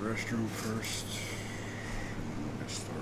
the restroom first, and then we'll get started.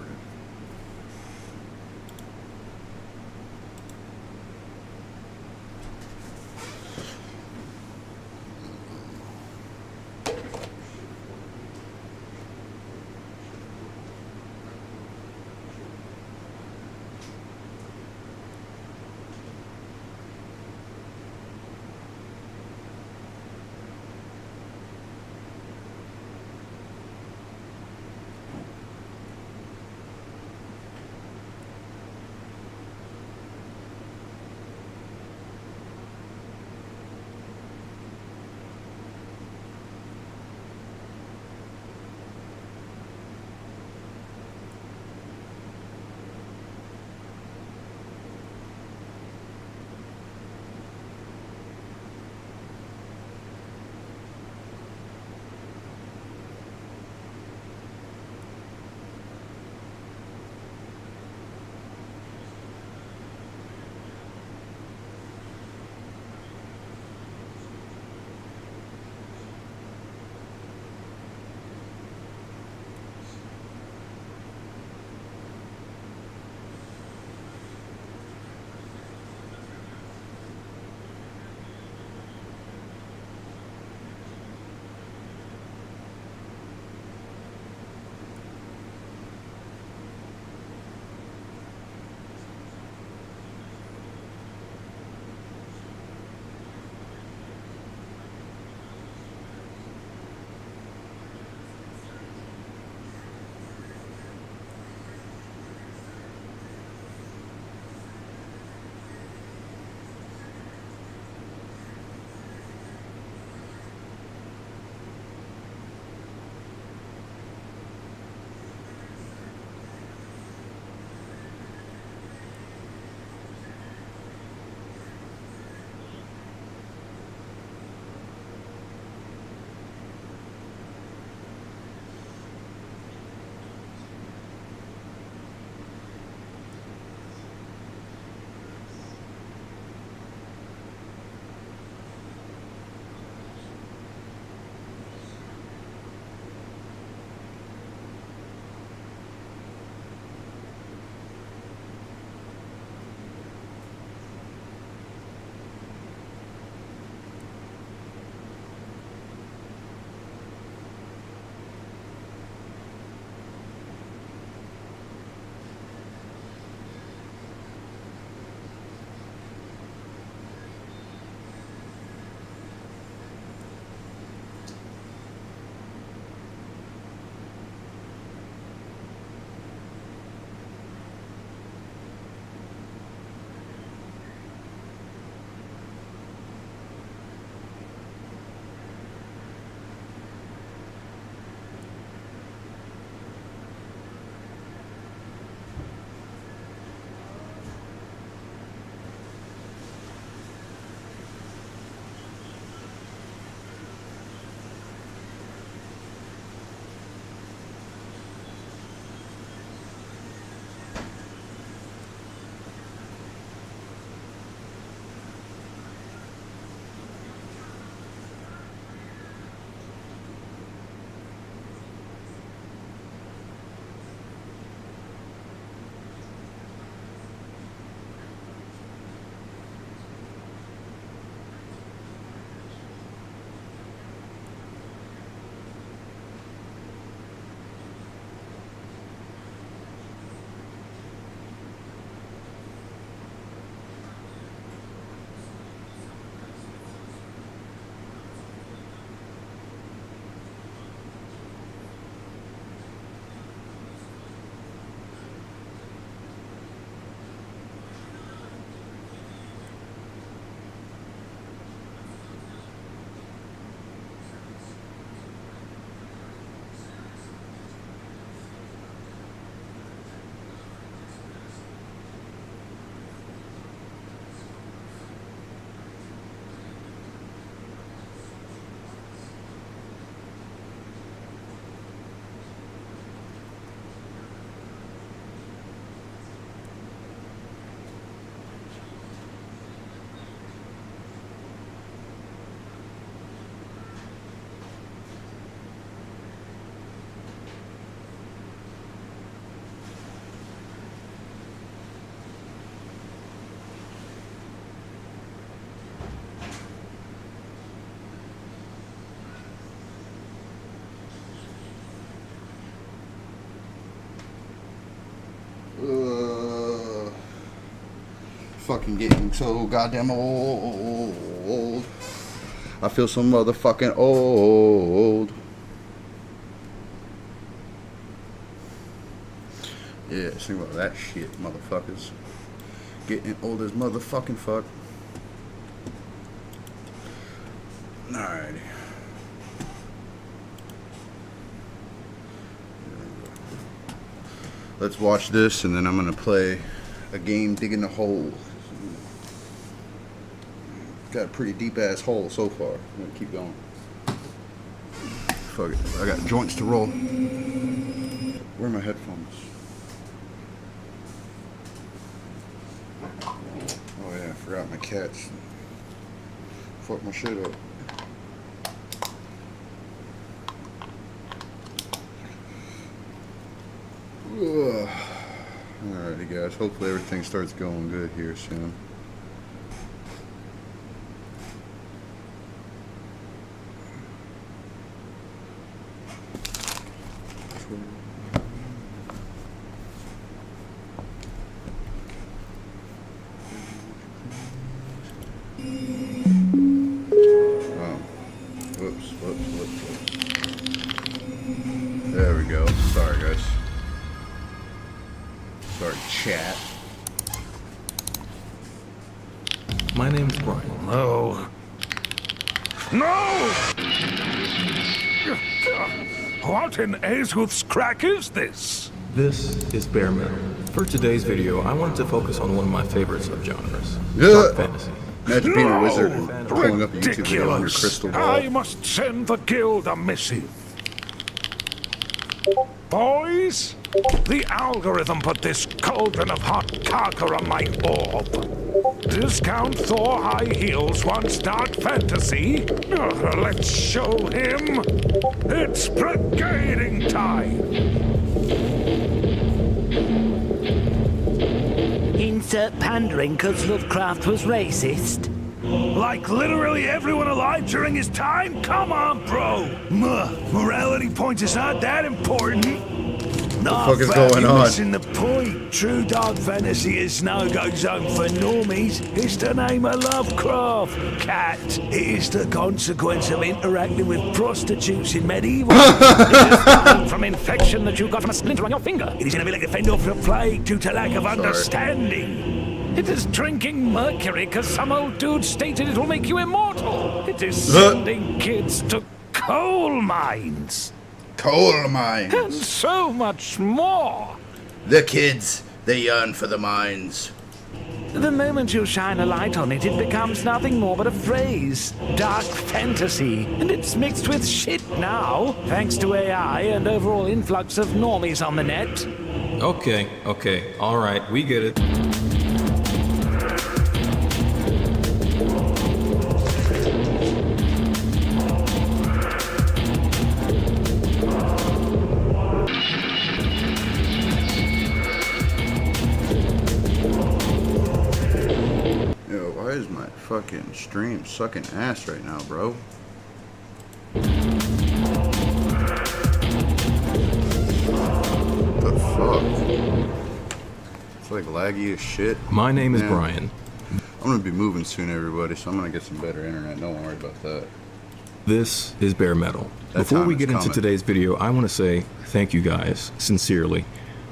fucking getting so goddamn old. I feel so motherfucking old. Yeah, think about that shit, motherfuckers. Getting old as motherfucking fuck. Alrighty. Let's watch this, and then I'm gonna play a game digging a hole. Got a pretty deep ass hole so far. I'm gonna keep going. Fuck it. I got joints to roll. Where are my headphones? Oh yeah, I forgot my cats. Fuck my shit up. Ugh. Alrighty guys, hopefully everything starts going good here soon. Whoops. There we go. Sorry guys. Sorry, chat. My name's Brian. No! What in Azewith's crack is this? This is bare metal. For today's video, I wanted to focus on one of my favorite subgenres, Yeah. dark fantasy. Imagine being a wizard and pulling up a YouTube video on your Ridiculous. crystal ball. I must send the guild a missive. Boys, the algorithm put this cauldron of hot carker on my orb. Discount Thor high heels wants dark fantasy? Let's show him. It's brigading time. Insert pandering because Lovecraft was racist. Like literally everyone alive during his time? Come on, bro. Morality points is not that important. What the fuck is going on? Missing the point. True dark fantasy is no-go zone for normies. It's the name of Lovecraft. Cat. It is the consequence of interacting with prostitutes in medieval. It is dying from infection that you got from a splinter on your finger. It is inability to fend off the plague due to lack of understanding. It is drinking mercury because some old dude stated it will make you immortal. It is sending kids to coal mines. Coal mines. And so much more. The kids, they yearn for the mines. The moment you shine a light on it, it becomes nothing more but a phrase. Dark fantasy. And it's mixed with shit now, thanks to AI and overall influx of normies on the net. Okay, alright, we get it. Why is my fucking stream sucking ass right now, bro? The fuck? It's like laggy as shit. My name is Man, Brian. I'm gonna be moving soon, everybody, so I'm gonna get some better internet. Don't worry about that. This is bare metal. That Before time we is get into coming. today's video, I want to say thank you guys, sincerely.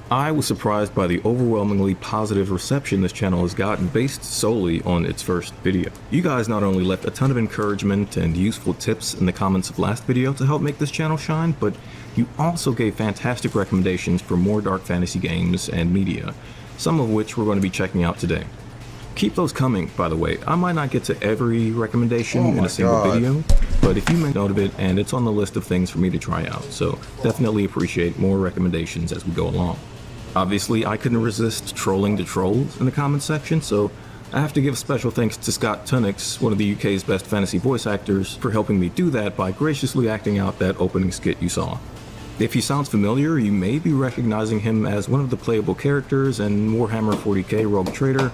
I was surprised by the overwhelmingly positive reception this channel has gotten based solely on its first video. You guys not only left a ton of encouragement and useful tips in the comments of last video to help make this channel shine, but you also gave fantastic recommendations for more dark fantasy games and media, some of which we're going to be checking out today. Keep those coming, by the way. I might not get to every recommendation in a single video, but if you make note of it, and it's on the list of things for me to try out, so definitely appreciate more recommendations as we go along. Obviously, I couldn't resist trolling the trolls in the comments section, so I have to give special thanks to Scott Tunnix, one of the UK's best fantasy voice actors, for helping me do that by graciously acting out that opening skit you saw. If he sounds familiar, you may be recognizing him as one of the playable characters in Warhammer 40k Rogue Trader,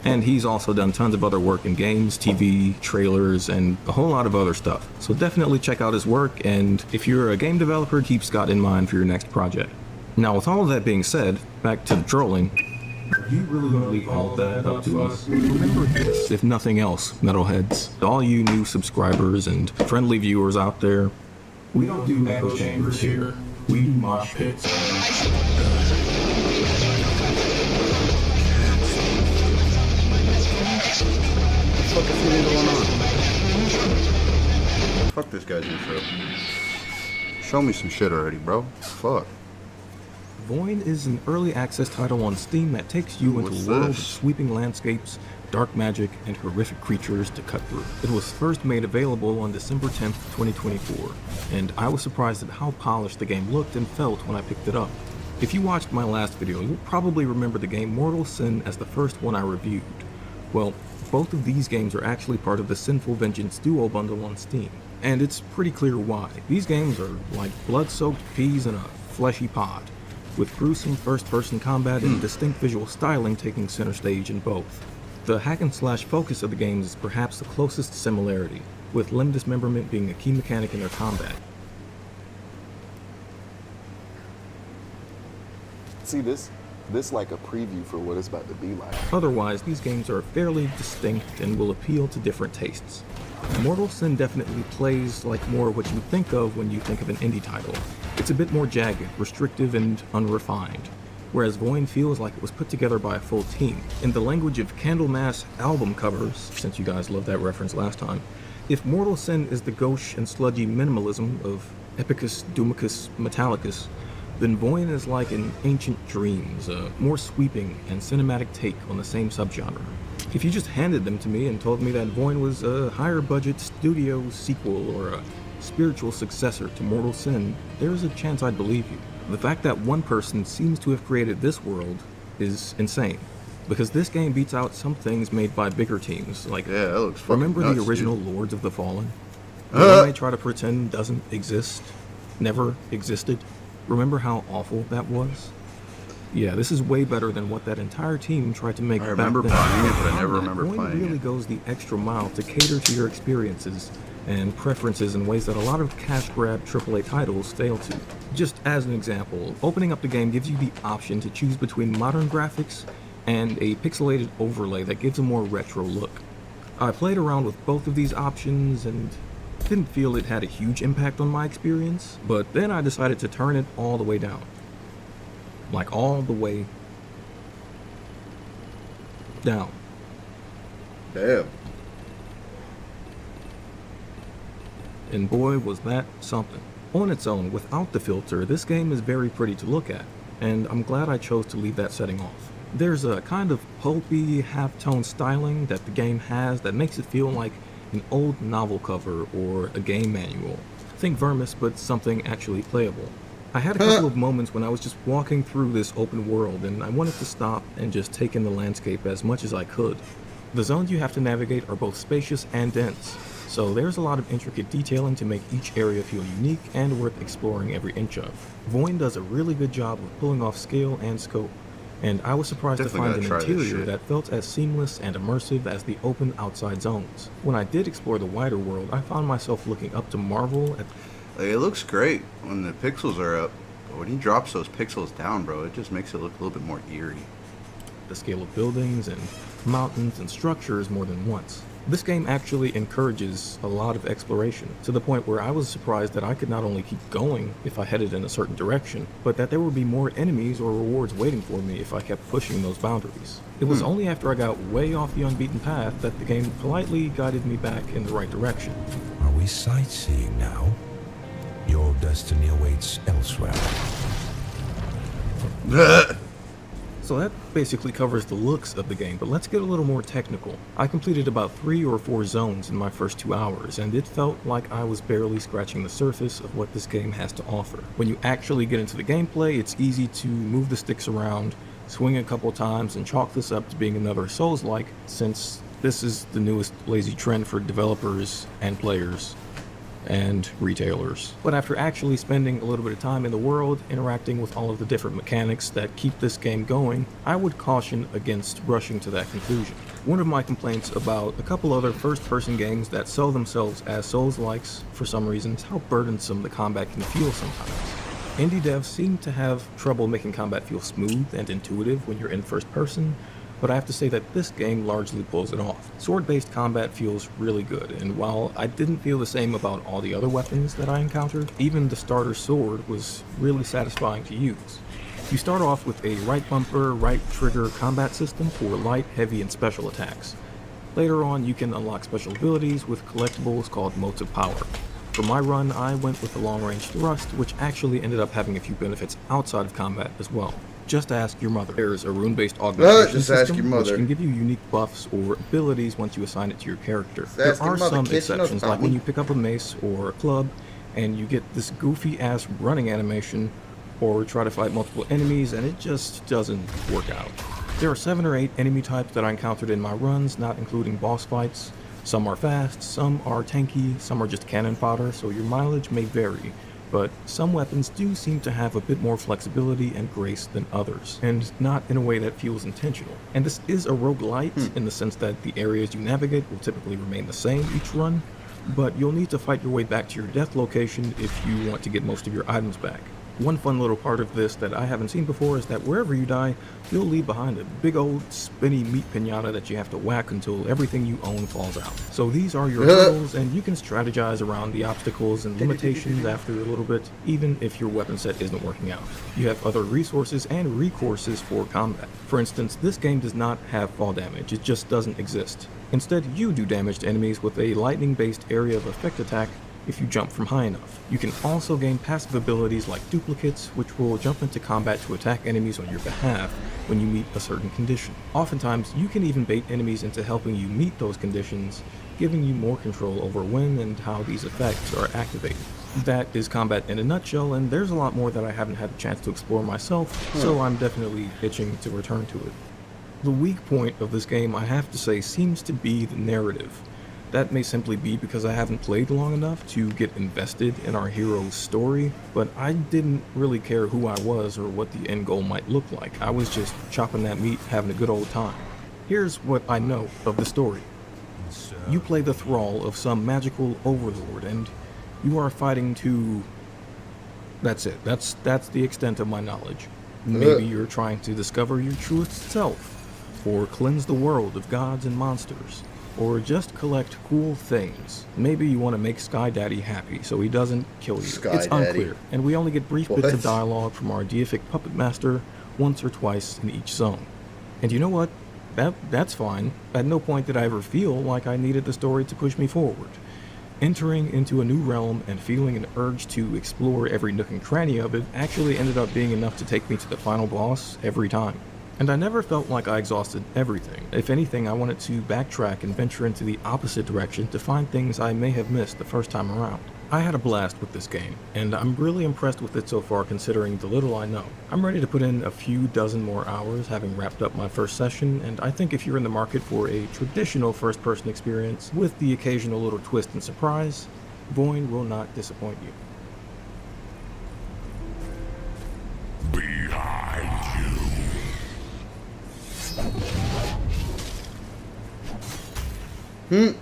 and he's also done tons of other work in games, TV, trailers, and a whole lot of other stuff. So definitely check out his work, and if you're a game developer, keep Scott in mind for your next project. Now, with all of that being said, back to the trolling. Are you really gonna leave all that up to us? Remember this, if nothing else, metalheads. All you new subscribers and friendly viewers out there, we don't do echo chambers here. We do mosh pits. What the fuck is going on? Fuck this guy's intro. Show me some shit already, bro. Fuck. Void is an early access title on Steam that takes you into a world of sweeping landscapes, dark magic, and horrific creatures to cut through. It was first made available on December 10th, 2024, and I was surprised at how polished the game looked and felt when I picked it up. If you watched my last video, you'll probably remember the game Mortal Sin as the first one I reviewed. Well, both of these games are actually part of the Sinful Vengeance Duo bundle on Steam, and it's pretty clear why. These games are like blood-soaked peas in a fleshy pod, with gruesome first-person combat and distinct visual styling taking center stage in both. The hack-and-slash focus of the games is perhaps the closest similarity, with limb dismemberment being a key mechanic in their combat. See this like a preview for what it's about to be like. Otherwise, these games are fairly distinct and will appeal to different tastes. Mortal Sin definitely plays like more what you think of when you think of an indie title. It's a bit more jagged, restrictive, and unrefined, whereas Void feels like it was put together by a full team. In the language of Candlemass album covers, since you guys loved that reference last time, if Mortal Sin is the gauche and sludgy minimalism of Epicus, Doomicus, Metallicus, then Void is like an Ancient Dreams, a more sweeping and cinematic take on the same subgenre. If you just handed them to me and told me that Void was a higher budget studio sequel or a spiritual successor to Mortal Sin, there's a chance I'd believe you. The fact that one person seems to have created this world is insane, because this game beats out some things made by bigger teams, like, Yeah, that looks fucking remember nuts, the original dude. Lords of the Fallen? The one they try to pretend doesn't exist, never existed? Remember how awful that was? Yeah, this is way better than what that entire team tried to make I back remember then. playing it, but I never remember Void playing really it. goes the extra mile to cater to your experiences and preferences in ways that a lot of cash grab AAA titles fail to. Just as an example, opening up the game gives you the option to choose between modern graphics and a pixelated overlay that gives a more retro look. I played around with both of these options and didn't feel it had a huge impact on my experience, but then I decided to turn it all the way down. Like all the way down. Damn. And boy, was that something. On its own, without the filter, this game is very pretty to look at, and I'm glad I chose to leave that setting off. There's a kind of pulpy, half-tone styling that the game has that makes it feel like an old novel cover or a game manual. Think Vermis, but something actually playable. I had a couple of moments when I was just walking through this open world and I wanted to stop and just take in the landscape as much as I could. The zones you have to navigate are both spacious and dense, so there's a lot of intricate detailing to make each area feel unique and worth exploring every inch of. Void does a really good job of pulling off scale and scope, and I was surprised Definitely to find an gotta try this interior shit. that felt as seamless and immersive as the open outside zones. When I did explore the wider world, I found myself looking up to marvel at Like, it looks great when the pixels are up, but when he drops those pixels down, bro, it just makes it look a little bit more eerie. the scale of buildings and mountains and structures more than once. This game actually encourages a lot of exploration, to the point where I was surprised that I could not only keep going if I headed in a certain direction, but that there would be more enemies or rewards waiting for me if I kept pushing those boundaries. It was only after I got way off the unbeaten path that the game politely guided me back in the right direction. Are we sightseeing now? Your destiny awaits elsewhere. So that basically covers the looks of the game, but let's get a little more technical. I completed about 3 or 4 zones in my first 2 hours, and it felt like I was barely scratching the surface of what this game has to offer. When you actually get into the gameplay, it's easy to move the sticks around, swing a couple times, and chalk this up to being another Souls-like, since this is the newest lazy trend for developers and players and retailers. But after actually spending a little bit of time in the world, interacting with all of the different mechanics that keep this game going, I would caution against rushing to that conclusion. One of my complaints about a couple other first-person games that sell themselves as Souls-likes for some reason is how burdensome the combat can feel sometimes. Indie devs seem to have trouble making combat feel smooth and intuitive when you're in first person, but I have to say that this game largely pulls it off. Sword-based combat feels really good, and while I didn't feel the same about all the other weapons that I encountered, even the starter sword was really satisfying to use. You start off with a right bumper, right trigger combat system for light, heavy, and special attacks. Later on, you can unlock special abilities with collectibles called Motes of Power. For my run, I went with the long-range thrust, which actually ended up having a few benefits outside of combat as well. Just ask your mother. There's a rune-based augmentation Just system, ask your mother. which can give you unique buffs or abilities once you assign it to your character. Just There ask your are mother, some kid, she knows exceptions, about like when me. you pick up a mace or a club, and you get this goofy-ass running animation, or try to fight multiple enemies, and it just doesn't work out. There are 7 or 8 enemy types that I encountered in my runs, not including boss fights. Some are fast, some are tanky, some are just cannon fodder, so your mileage may vary, but some weapons do seem to have a bit more flexibility and grace than others, and not in a way that feels intentional. And this is a roguelite in the sense that the areas you navigate will typically remain the same each run, but you'll need to fight your way back to your death location if you want to get most of your items back. One fun little part of this that I haven't seen before is that wherever you die, you'll leave behind a big old spinny meat pinata that you have to whack until everything you own falls out. So these are your hurdles, and you can strategize around the obstacles and limitations after a little bit, even if your weapon set isn't working out. You have other resources and recourses for combat. For instance, this game does not have fall damage, it just doesn't exist. Instead, you do damage to enemies with a lightning-based area of effect attack if you jump from high enough. You can also gain passive abilities like duplicates, which will jump into combat to attack enemies on your behalf when you meet a certain condition. Oftentimes, you can even bait enemies into helping you meet those conditions, giving you more control over when and how these effects are activated. That is combat in a nutshell, and there's a lot more that I haven't had a chance to explore myself, so I'm definitely itching to return to it. The weak point of this game, I have to say, seems to be the narrative. That may simply be because I haven't played long enough to get invested in our hero's story, but I didn't really care who I was or what the end goal might look like. I was just chopping that meat, having a good old time. Here's what I know of the story. You play the thrall of some magical overlord, and you are fighting to... That's it. That's the extent of my knowledge. Maybe you're trying to discover your truest self, or cleanse the world of gods and monsters, or just collect cool things. Maybe you want to make Sky Daddy happy so he doesn't kill you. Sky It's Daddy. unclear, and we only get brief bits What? of dialogue from our deific puppet master once or twice in each zone. And you know what? That's fine. At no point did I ever feel like I needed the story to push me forward. Entering into a new realm and feeling an urge to explore every nook and cranny of it actually ended up being enough to take me to the final boss every time. And I never felt like I exhausted everything. If anything, I wanted to backtrack and venture into the opposite direction to find things I may have missed the first time around. I had a blast with this game, and I'm really impressed with it so far considering the little I know. I'm ready to put in a few dozen more hours having wrapped up my first session, and I think if you're in the market for a traditional first-person experience with the occasional little twist and surprise, Void will not disappoint you. Behind you.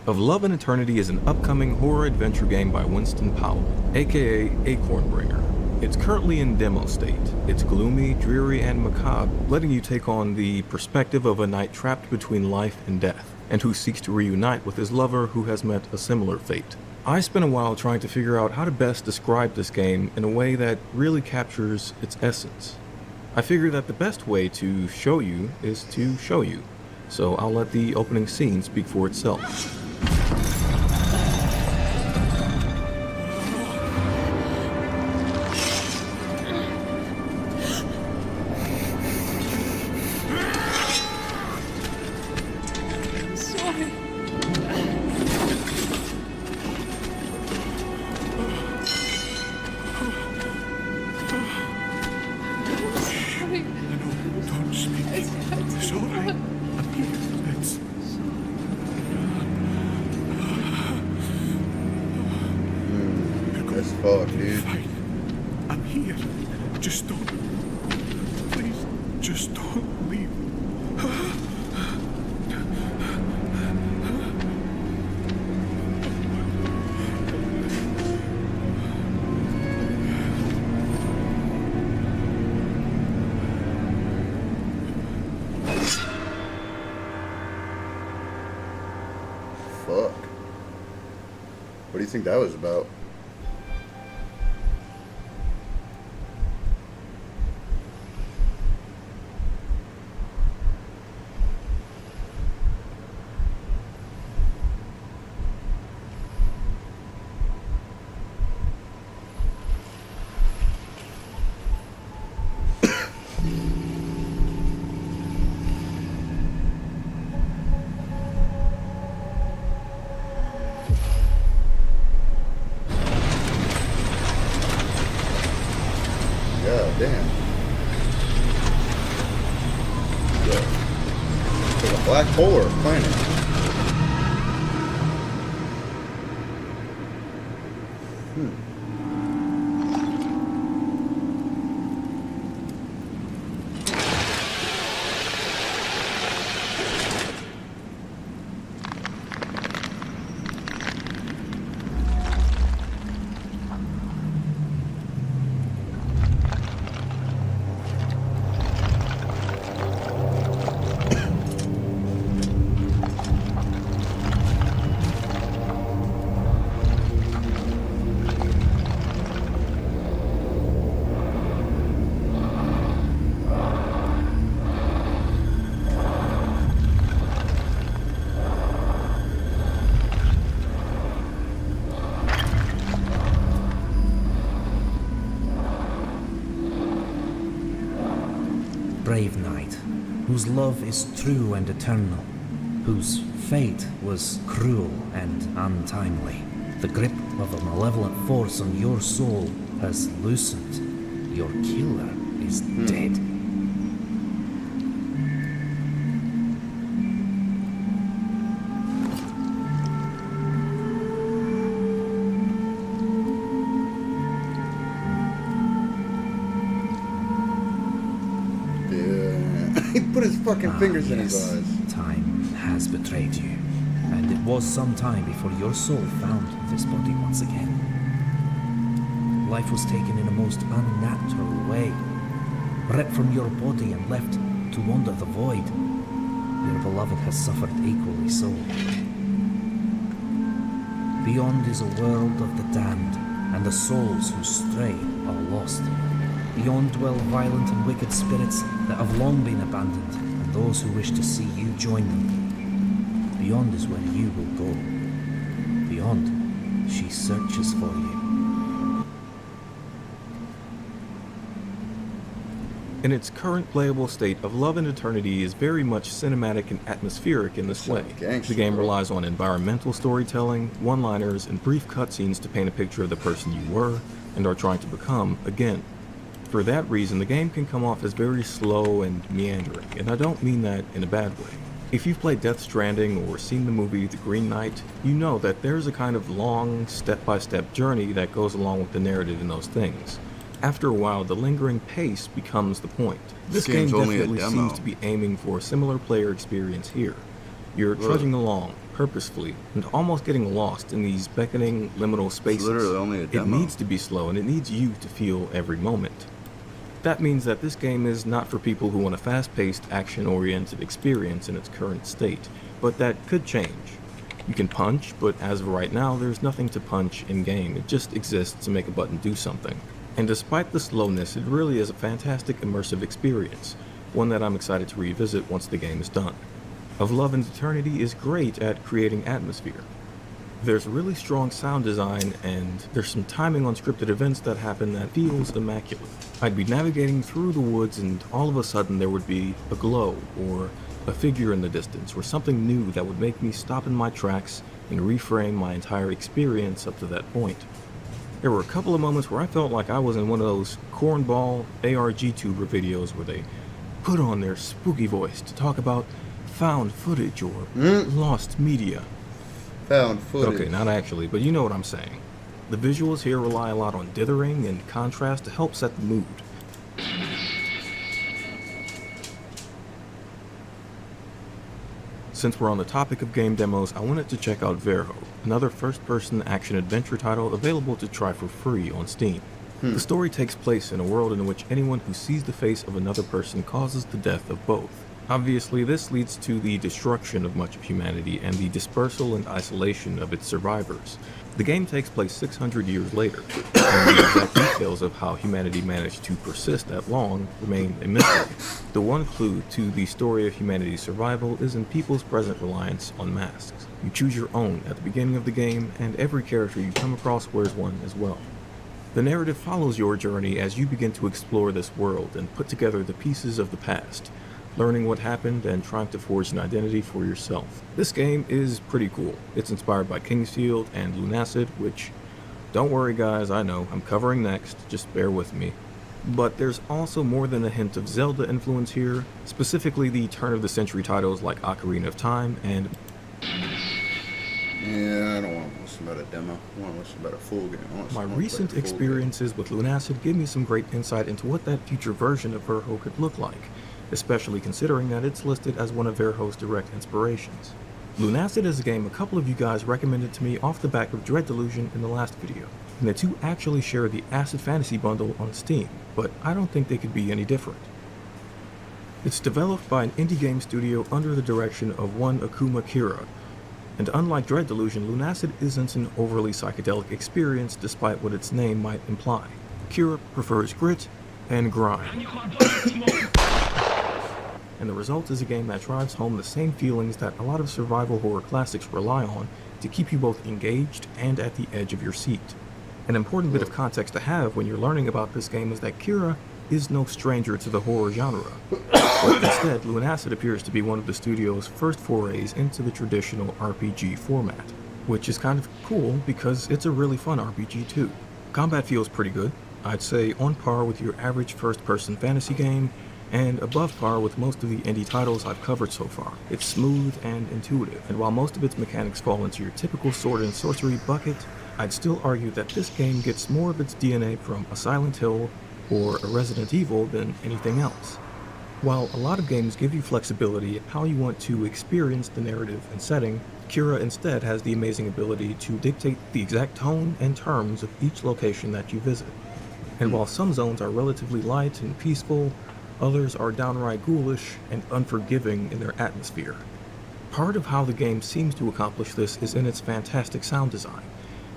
Of Love and Eternity is an upcoming horror adventure game by Winston Powell, aka Acornbringer. It's currently in demo state. It's gloomy, dreary, and macabre, letting you take on the perspective of a knight trapped between life and death, and who seeks to reunite with his lover who has met a similar fate. I spent a while trying to figure out how to best describe this game in a way that really captures its essence. I figured that the best way to show you is to show you, so I'll let the opening scene speak for itself. Sorry. Sorry. Don't speak. It's all right. I'm here. It's... That's fuck, dude. Fine. I'm here. Just don't... Please, just don't leave. fuck? What do you think that was about? God damn. Yeah. It's a black hole or a planet? Brave knight, whose love is true and eternal, whose fate was cruel and untimely. The grip of a malevolent force on your soul has loosened. Your killer is dead. He put his fucking fingers in his Yes, eyes. time has betrayed you, and it was some time before your soul found this body once again. Life was taken in a most unnatural way, ripped from your body and left to wander the void. Your beloved has suffered equally so. Beyond is a world of the damned, and the souls who stray are lost. Beyond dwell violent and wicked spirits that have long been abandoned, and those who wish to see you join them. Beyond is where you will go. Beyond, she searches for you. In its current playable state, Of Love and Eternity is very much cinematic and atmospheric in this way. Gangster, The game bro. relies on environmental storytelling, one-liners, and brief cutscenes to paint a picture of the person you were and are trying to become again. For that reason, the game can come off as very slow and meandering, and I don't mean that in a bad way. If you've played Death Stranding or seen the movie The Green Knight, you know that there's a kind of long, step-by-step journey that goes along with the narrative in those things. After a while, the lingering pace becomes the point. This game game's only a definitely demo. seems to be aiming for a similar player experience here. You're trudging along, purposefully, and almost getting lost in these beckoning, liminal spaces. literally only a It demo. needs to be slow, and it needs you to feel every moment. That means that this game is not for people who want a fast-paced, action-oriented experience in its current state, but that could change. You can punch, but as of right now, there's nothing to punch in-game. It just exists to make a button do something. And despite the slowness, it really is a fantastic immersive experience, one that I'm excited to revisit once the game is done. Of Love and Eternity is great at creating atmosphere. There's really strong sound design, and there's some timing on scripted events that happen that feels immaculate. I'd be navigating through the woods and all of a sudden there would be a glow or a figure in the distance or something new that would make me stop in my tracks and reframe my entire experience up to that point. There were a couple of moments where I felt like I was in one of those cornball ARG tuber videos where they put on their spooky voice to talk about found footage or lost media. Found footage. Okay, not actually, but you know what I'm saying. The visuals here rely a lot on dithering and contrast to help set the mood. Since we're on the topic of game demos, I wanted to check out Verho, another first-person action-adventure title available to try for free on Steam. The story takes place in a world in which anyone who sees the face of another person causes the death of both. Obviously, this leads to the destruction of much of humanity and the dispersal and isolation of its survivors. The game takes place 600 years later, and the exact details of how humanity managed to persist that long remain a mystery. The one clue to the story of humanity's survival is in people's present reliance on masks. You choose your own at the beginning of the game, and every character you come across wears one as well. The narrative follows your journey as you begin to explore this world and put together the pieces of the past, learning what happened and trying to forge an identity for yourself. This game is pretty cool. It's inspired by Kingsfield and Lunacid, which, don't worry guys, I know, I'm covering next, just bear with me. But there's also more than a hint of Zelda influence here, specifically the turn-of-the-century titles like Ocarina of Time and... Yeah, I don't want to listen about a demo. I want to listen about a full game. My recent experiences with Lunacid give me some great insight into what that future version of Verho could look like, especially considering that it's listed as one of Verho's direct inspirations. Lunacid is a game a couple of you guys recommended to me off the back of Dread Delusion in the last video, and the two actually share the Acid Fantasy bundle on Steam, but I don't think they could be any different. It's developed by an indie game studio under the direction of one Akuma Kira, and unlike Dread Delusion, Lunacid isn't an overly psychedelic experience despite what its name might imply. Kira prefers grit and grind. And the result is a game that drives home the same feelings that a lot of survival horror classics rely on to keep you both engaged and at the edge of your seat. An important bit of context to have when you're learning about this game is that Kira is no stranger to the horror genre, but instead Lunacid appears to be one of the studio's first forays into the traditional RPG format, which is kind of cool because it's a really fun RPG too. Combat feels pretty good, I'd say on par with your average first-person fantasy game, and above par with most of the indie titles I've covered so far. It's smooth and intuitive, and while most of its mechanics fall into your typical sword and sorcery bucket, I'd still argue that this game gets more of its DNA from a Silent Hill or a Resident Evil than anything else. While a lot of games give you flexibility in how you want to experience the narrative and setting, Kira instead has the amazing ability to dictate the exact tone and terms of each location that you visit. And while some zones are relatively light and peaceful, others are downright ghoulish and unforgiving in their atmosphere. Part of how the game seems to accomplish this is in its fantastic sound design.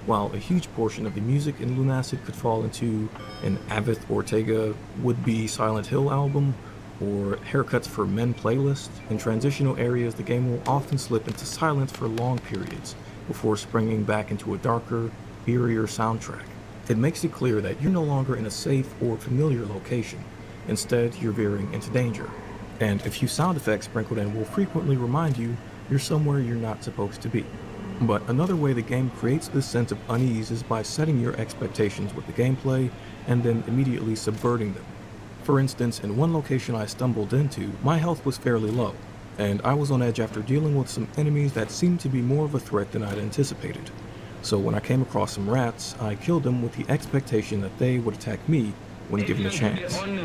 While a huge portion of the music in Lunacid could fall into an Avith Ortega would-be Silent Hill album, or Haircuts for Men playlist, in transitional areas the game will often slip into silence for long periods, before springing back into a darker, eerier soundtrack. It makes it clear that you're no longer in a safe or familiar location. Instead, you're veering into danger. And a few sound effects sprinkled in will frequently remind you you're somewhere you're not supposed to be. But another way the game creates this sense of unease is by setting your expectations with the gameplay and then immediately subverting them. For instance, in one location I stumbled into, my health was fairly low, and I was on edge after dealing with some enemies that seemed to be more of a threat than I'd anticipated. So when I came across some rats, I killed them with the expectation that they would attack me when given a chance. Further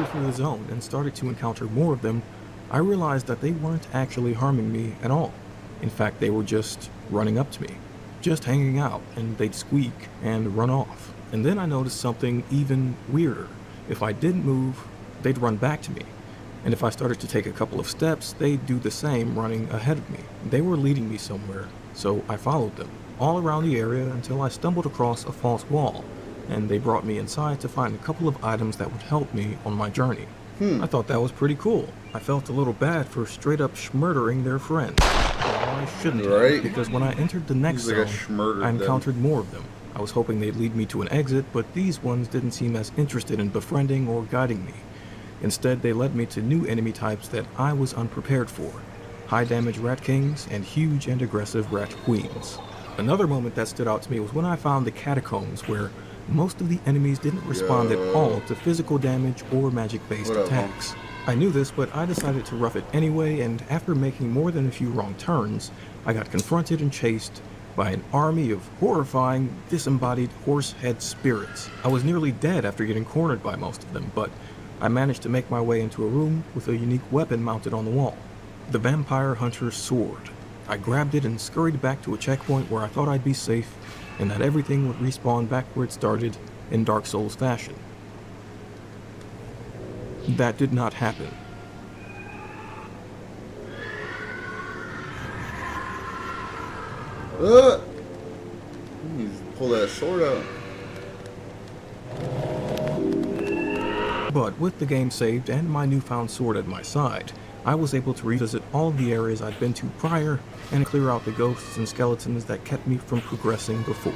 through the zone and started to encounter more of them, I realized that they weren't actually harming me at all. In fact, they were just running up to me, just hanging out, and they'd squeak and run off. And then I noticed something even weirder. If I didn't move, they'd run back to me. And if I started to take a couple of steps, they'd do the same running ahead of me. They were leading me somewhere, so I followed them, all around the area until I stumbled across a false wall, and they brought me inside to find a couple of items that would help me on my journey. I thought that was pretty cool. I felt a little bad for straight up schmurdering their friend. Well, I shouldn't have, because when I entered the next zone, I encountered more of them. I was hoping they'd lead me to an exit, but these ones didn't seem as interested in befriending or guiding me. Instead, they led me to new enemy types that I was unprepared for. High damage rat kings and huge and aggressive rat queens. Another moment that stood out to me was when I found the catacombs, where most of the enemies didn't respond at all to physical damage or magic-based attacks. I knew this, but I decided to rough it anyway, and after making more than a few wrong turns, I got confronted and chased by an army of horrifying, disembodied horse-head spirits. I was nearly dead after getting cornered by most of them, but I managed to make my way into a room with a unique weapon mounted on the wall. The Vampire Hunter's Sword. I grabbed it and scurried back to a checkpoint where I thought I'd be safe, and that everything would respawn back where it started in Dark Souls fashion. That did not happen. He's pull that sword out. But with the game saved and my newfound sword at my side, I was able to revisit all of the areas I'd been to prior and clear out the ghosts and skeletons that kept me from progressing before.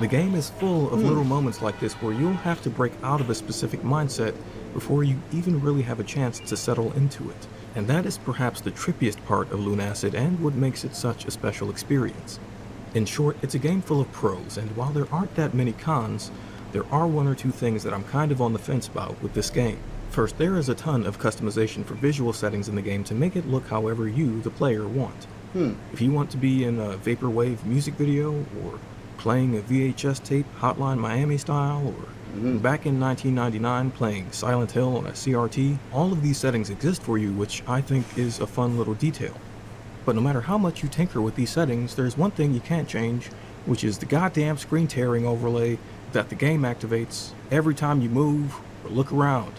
The game is full of little moments like this where you'll have to break out of a specific mindset before you even really have a chance to settle into it. And that is perhaps the trippiest part of Lunacid and what makes it such a special experience. In short, it's a game full of pros, and while there aren't that many cons, there are one or two things that I'm kind of on the fence about with this game. First, there is a ton of customization for visual settings in the game to make it look however you, the player, want. If you want to be in a vaporwave music video, or playing a VHS tape Hotline Miami style, or back in 1999 playing Silent Hill on a CRT, all of these settings exist for you, which I think is a fun little detail. But no matter how much you tinker with these settings, there's one thing you can't change, which is the goddamn screen tearing overlay that the game activates every time you move or look around.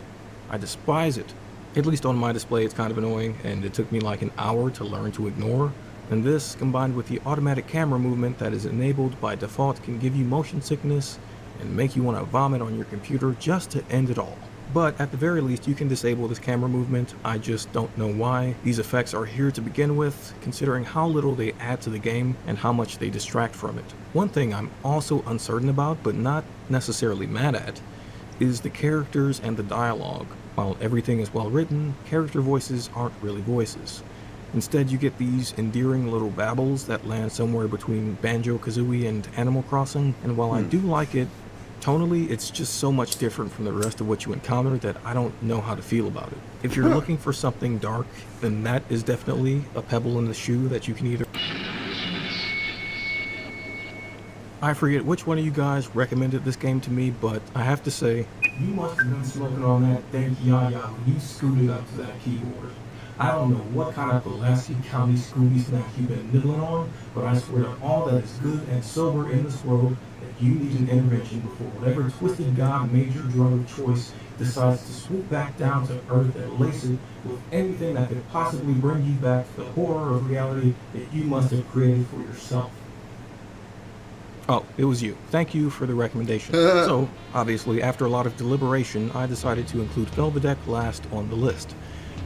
I despise it. At least on my display it's kind of annoying, and it took me like an hour to learn to ignore. And this, combined with the automatic camera movement that is enabled by default, can give you motion sickness and make you want to vomit on your computer just to end it all. But at the very least, you can disable this camera movement. I just don't know why. These effects are here to begin with, considering how little they add to the game and how much they distract from it. One thing I'm also uncertain about, but not necessarily mad at, is the characters and the dialogue. While everything is well written, character voices aren't really voices. Instead, you get these endearing little babbles that land somewhere between Banjo-Kazooie and Animal Crossing, and while I do like it, tonally, it's just so much different from the rest of what you encounter that I don't know how to feel about it. If you're looking for something dark, then that is definitely a pebble in the shoe that you can either... I forget which one of you guys recommended this game to me, but I have to say, you must have been smoking on that dank yaya when you scooted up to that keyboard. I don't know what kind of Pulaski County Scooby snack you've been nibbling on, but I swear to all that is good and sober in this world, that you need an intervention before whatever twisted god major drug of choice decides to swoop back down to earth and lace it with anything that could possibly bring you back to the horror of reality that you must have created for yourself. Oh, it was you. Thank you for the recommendation. So, obviously, after a lot of deliberation, I decided to include Velvedek last on the list.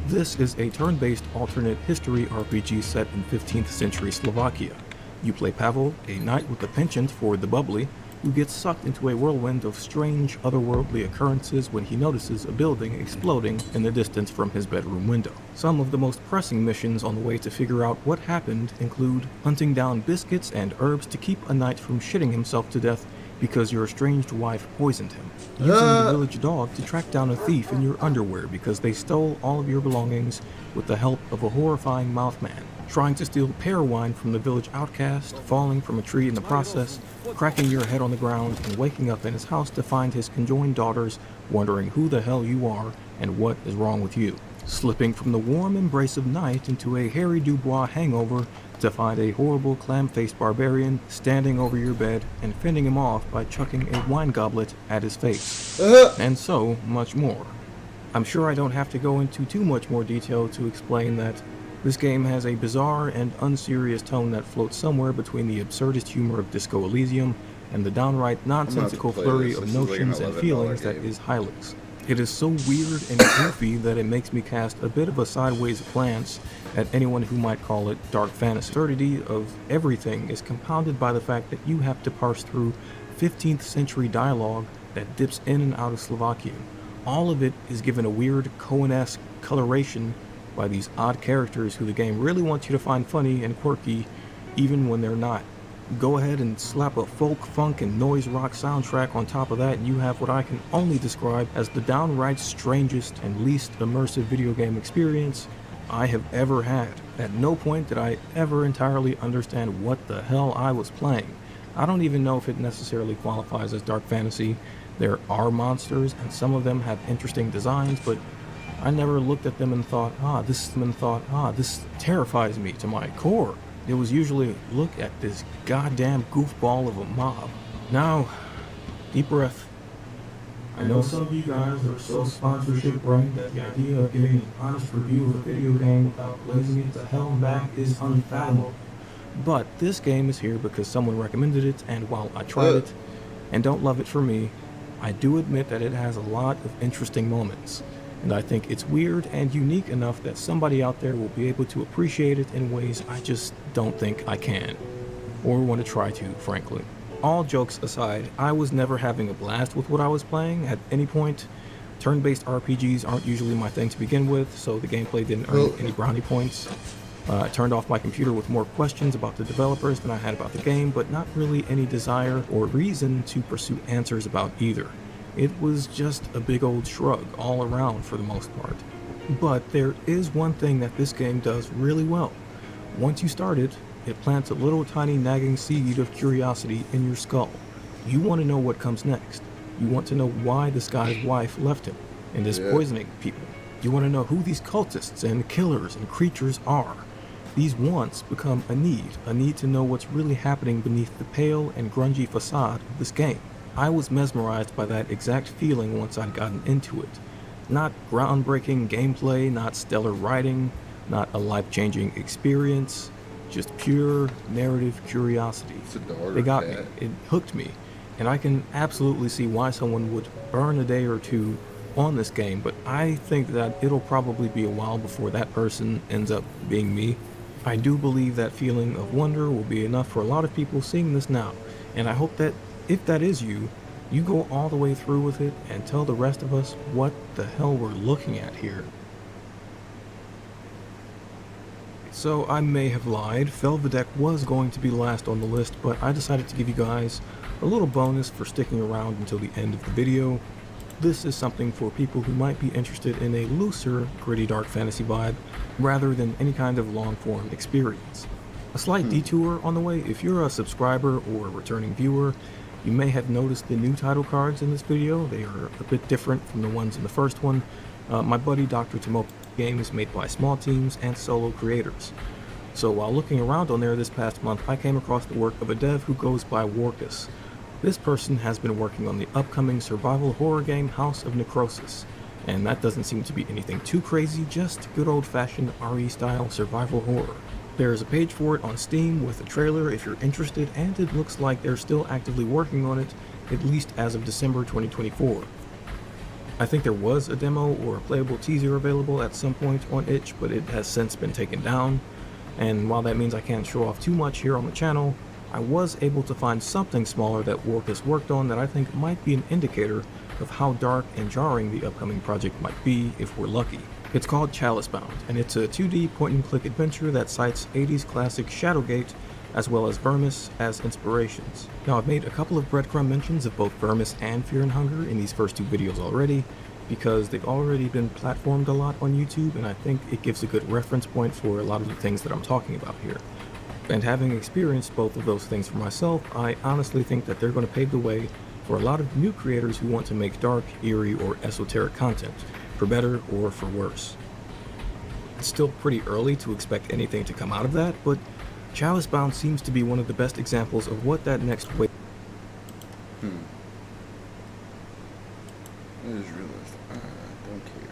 This is a turn-based alternate history RPG set in 15th century Slovakia. You play Pavel, a knight with a penchant for the bubbly, who gets sucked into a whirlwind of strange, otherworldly occurrences when he notices a building exploding in the distance from his bedroom window. Some of the most pressing missions on the way to figure out what happened include hunting down biscuits and herbs to keep a knight from shitting himself to death because your estranged wife poisoned him, using the village dog to track down a thief in your underwear because they stole all of your belongings with the help of a horrifying mouthman, trying to steal pear wine from the village outcast, falling from a tree in the process, cracking your head on the ground, and waking up in his house to find his conjoined daughters wondering who the hell you are and what is wrong with you, slipping from the warm embrace of night into a Harry Dubois hangover to find a horrible clam-faced barbarian standing over your bed and fending him off by chucking a wine goblet at his face, and so much more. I'm sure I don't have to go into too much more detail to explain that this game has a bizarre and unserious tone that floats somewhere between the absurdist humor of Disco Elysium and the downright nonsensical flurry of notions and feelings that is Hylics. It is so weird and goofy that it makes me cast a bit of a sideways glance at anyone who might call it dark fantasy. The absurdity of everything is compounded by the fact that you have to parse through 15th century dialogue that dips in and out of Slovakian. All of it is given a weird Coen-esque coloration by these odd characters who the game really wants you to find funny and quirky even when they're not. Go ahead and slap a folk, funk, and noise rock soundtrack on top of that and you have what I can only describe as the downright strangest and least immersive video game experience I have ever had. At no point did I ever entirely understand what the hell I was playing. I don't even know if it necessarily qualifies as dark fantasy. There are monsters and some of them have interesting designs, but I never looked at them and thought, this terrifies me to my core. It was usually, look at this goddamn goofball of a mob. Now, deep breath. I know some of you guys are so sponsorship brained that the idea of giving an honest review of a video game without blazing it to hell and back is unfathomable. But this game is here because someone recommended it, and while I tried it and don't love it for me, I do admit that it has a lot of interesting moments. And I think it's weird and unique enough that somebody out there will be able to appreciate it in ways I just don't think I can. Or want to try to, frankly. All jokes aside, I was never having a blast with what I was playing at any point. Turn-based RPGs aren't usually my thing to begin with, so the gameplay didn't earn any brownie points. I turned off my computer with more questions about the developers than I had about the game, but not really any desire or reason to pursue answers about either. It was just a big old shrug all around for the most part. But there is one thing that this game does really well. Once you start it, it plants a little tiny nagging seed of curiosity in your skull. You want to know what comes next. You want to know why this guy's wife left him and is poisoning people. You want to know who these cultists and killers and creatures are. These wants become a need to know what's really happening beneath the pale and grungy facade of this game. I was mesmerized by that exact feeling once I'd gotten into it. Not groundbreaking gameplay, not stellar writing, not a life-changing experience, just pure narrative curiosity. They got me. It hooked me. And I can absolutely see why someone would burn a day or two on this game, but I think that it'll probably be a while before that person ends up being me. I do believe that feeling of wonder will be enough for a lot of people seeing this now, and I hope that if that is you, you go all the way through with it and tell the rest of us what the hell we're looking at here. So I may have lied, Velvedek was going to be last on the list, but I decided to give you guys a little bonus for sticking around until the end of the video. This is something for people who might be interested in a looser, gritty dark fantasy vibe, rather than any kind of long-form experience. A slight detour on the way: if you're a subscriber or a returning viewer, you may have noticed the new title cards in this video. They are a bit different from the ones in the first one. My buddy Dr. Tomoki game is made by small teams and solo creators. So while looking around on there this past month, I came across the work of a dev who goes by Warkus. This person has been working on the upcoming survival horror game House of Necrosis, and that doesn't seem to be anything too crazy, just good old-fashioned RE style survival horror. There's a page for it on Steam with a trailer if you're interested, and it looks like they're still actively working on it, at least as of December 2024. I think there was a demo or a playable teaser available at some point on itch, but it has since been taken down. And while that means I can't show off too much here on the channel, I was able to find something smaller that Warkus worked on that I think might be an indicator of how dark and jarring the upcoming project might be if we're lucky. It's called Chalicebound, and it's a 2D point-and-click adventure that cites 80s classic Shadowgate as well as Vermis as inspirations. Now, I've made a couple of breadcrumb mentions of both Vermis and Fear and Hunger in these first two videos already, because they've already been platformed a lot on YouTube, and I think it gives a good reference point for a lot of the things that I'm talking about here. And having experienced both of those things for myself, I honestly think that they're going to pave the way for a lot of new creators who want to make dark, eerie, or esoteric content, for better or for worse. It's still pretty early to expect anything to come out of that, but Chalicebound seems to be one of the best examples of what that next wave. I just realized I don't care.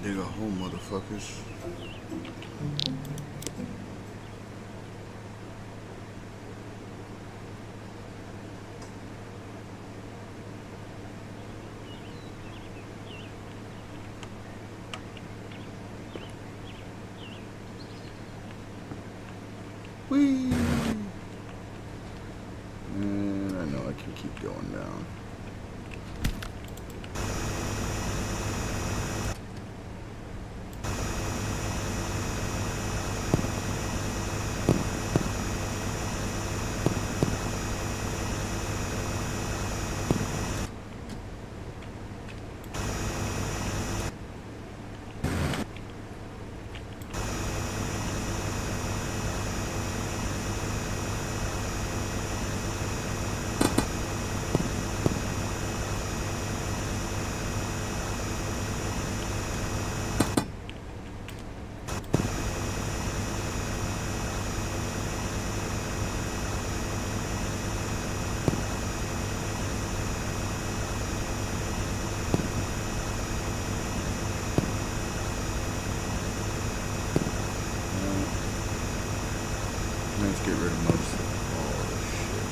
Dig a hole, motherfuckers. Whee! And I know I can keep going down. Let's get rid of most of all this shit.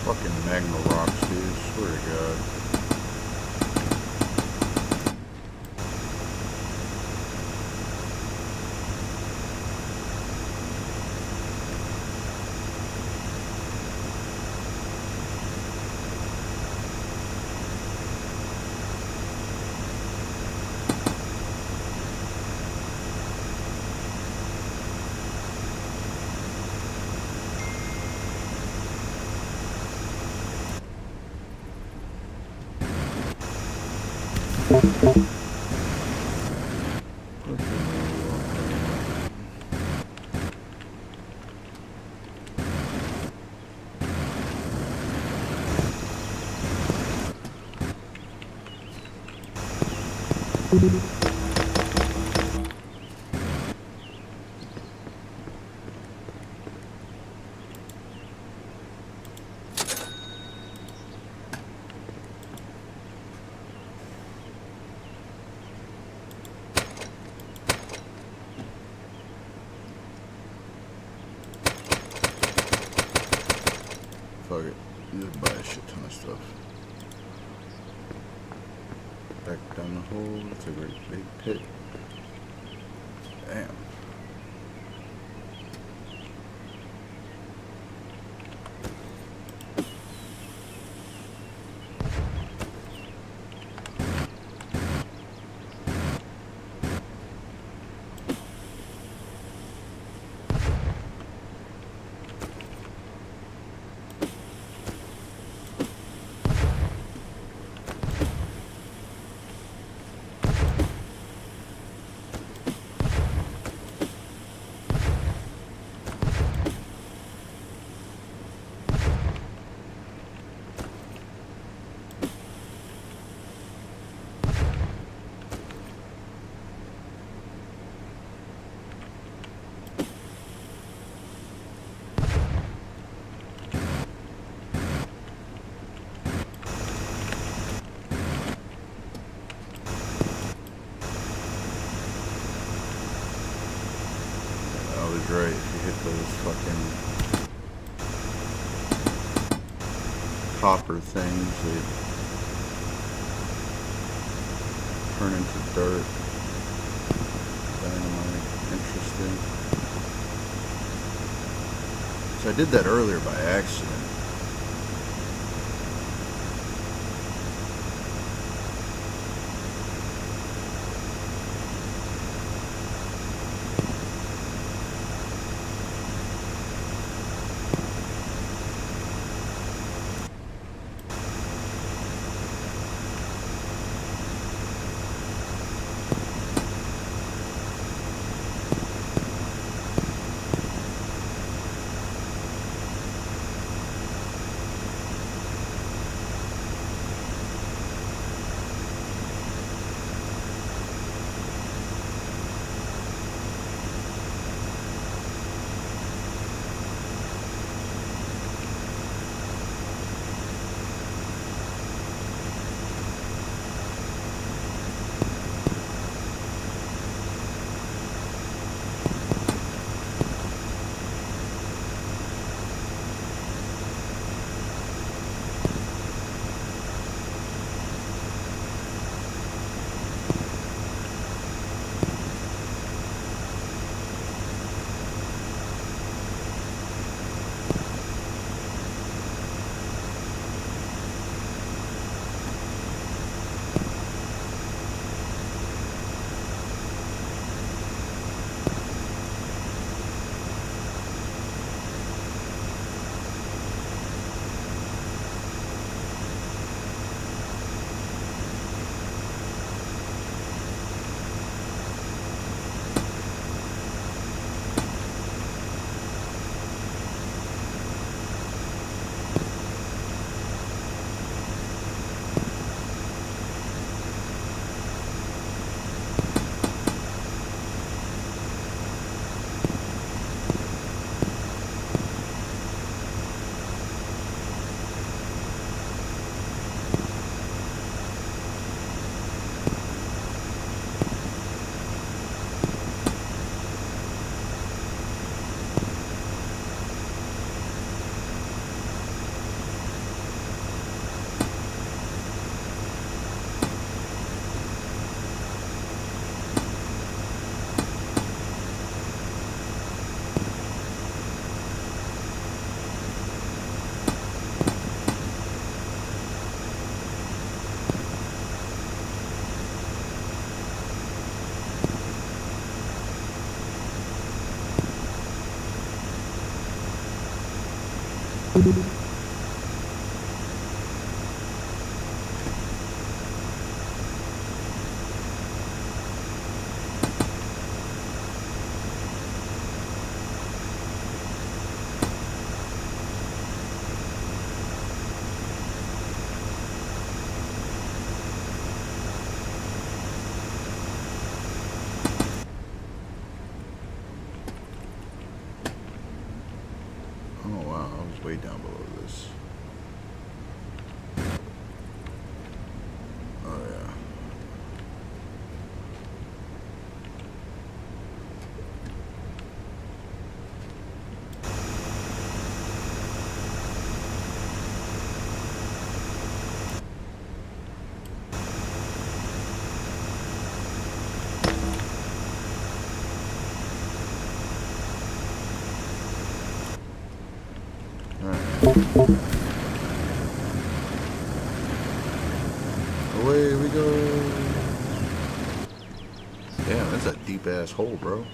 Fucking magma rocks, dude. Swear to God. Fuck it. Just buy a shit ton of stuff. Back down the hole. It's a great big pit. Damn. Right, if you hit those fucking copper things, they turn into dirt. Dynamite. Interesting. So I did that earlier by accident. Oh wow, I was way down below this. Oh yeah. Away we go. Damn, that's a deep ass hole, bro.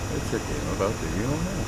It's a game about the you don't know.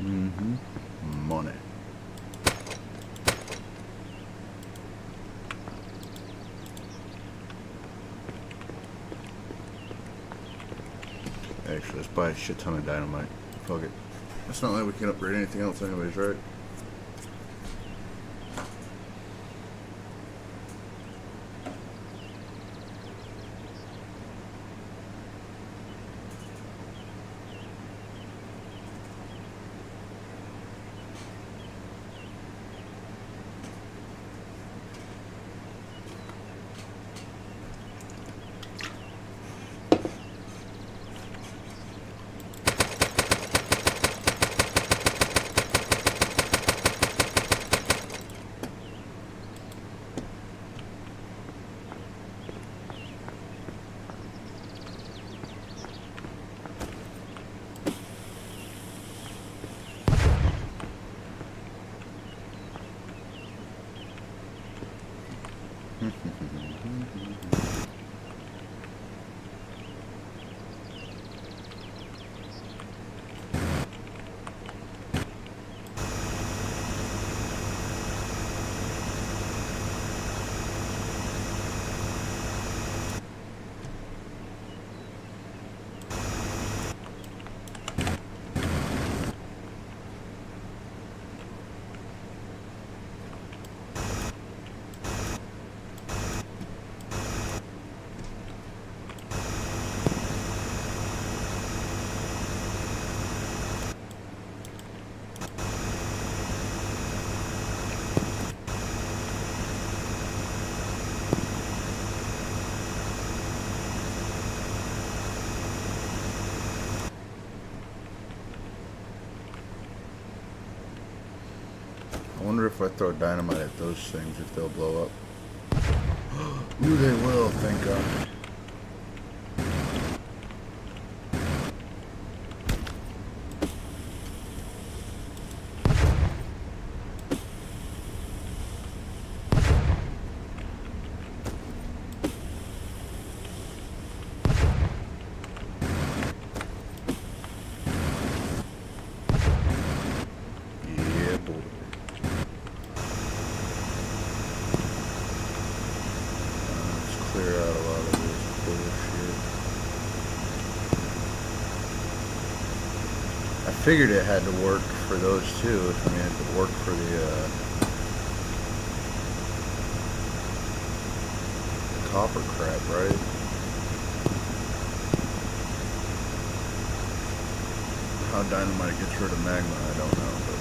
Money. Actually, let's buy a shit ton of dynamite. Fuck it. It's not like we can upgrade anything else anyways, right? I wonder if I throw dynamite at those things, if they'll blow up. Ooh, they will, thank God. Yeah, boy. Let's clear out a lot of this bullshit. I figured it had to work for those too. I mean, it could work for the copper crap, right? How dynamite gets rid of magma, I don't know, but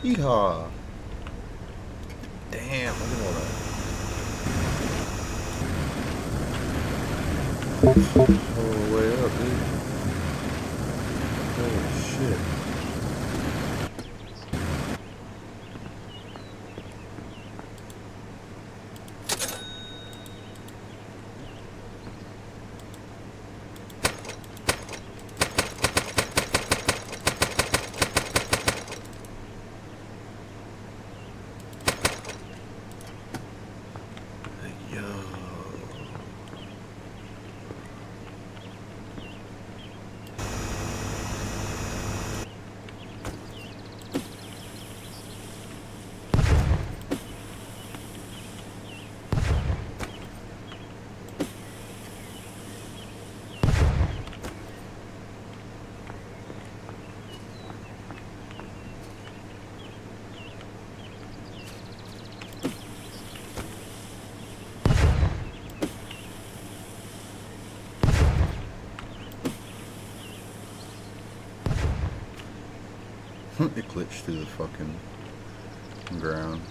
Yeehaw! Damn, look at all that. All the way up, dude. Holy shit. It glitched through the fucking ground.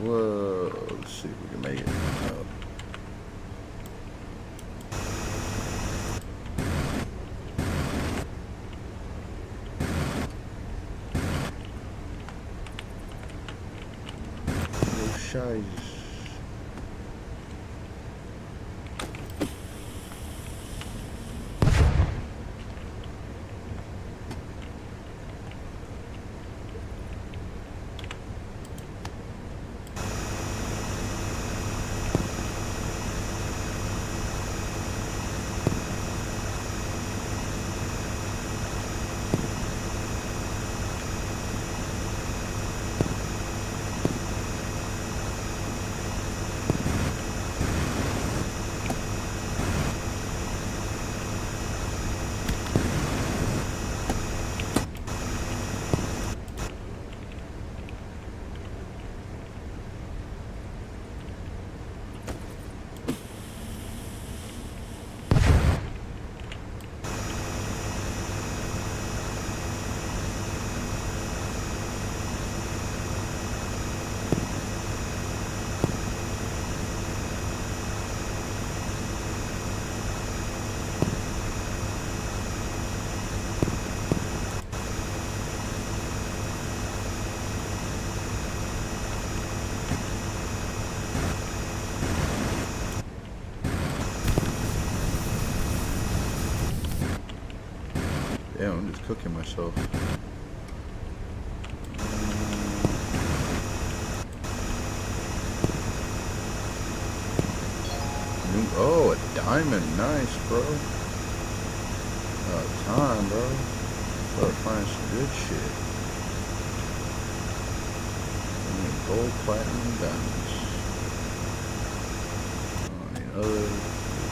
Whoa, let's see if we can make it up. No shies. Damn, I'm just cooking myself. Oh, a diamond. Nice, bro. Time, bro. Start finding some good shit. I need gold, platinum, and diamonds. I need other.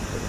Okay.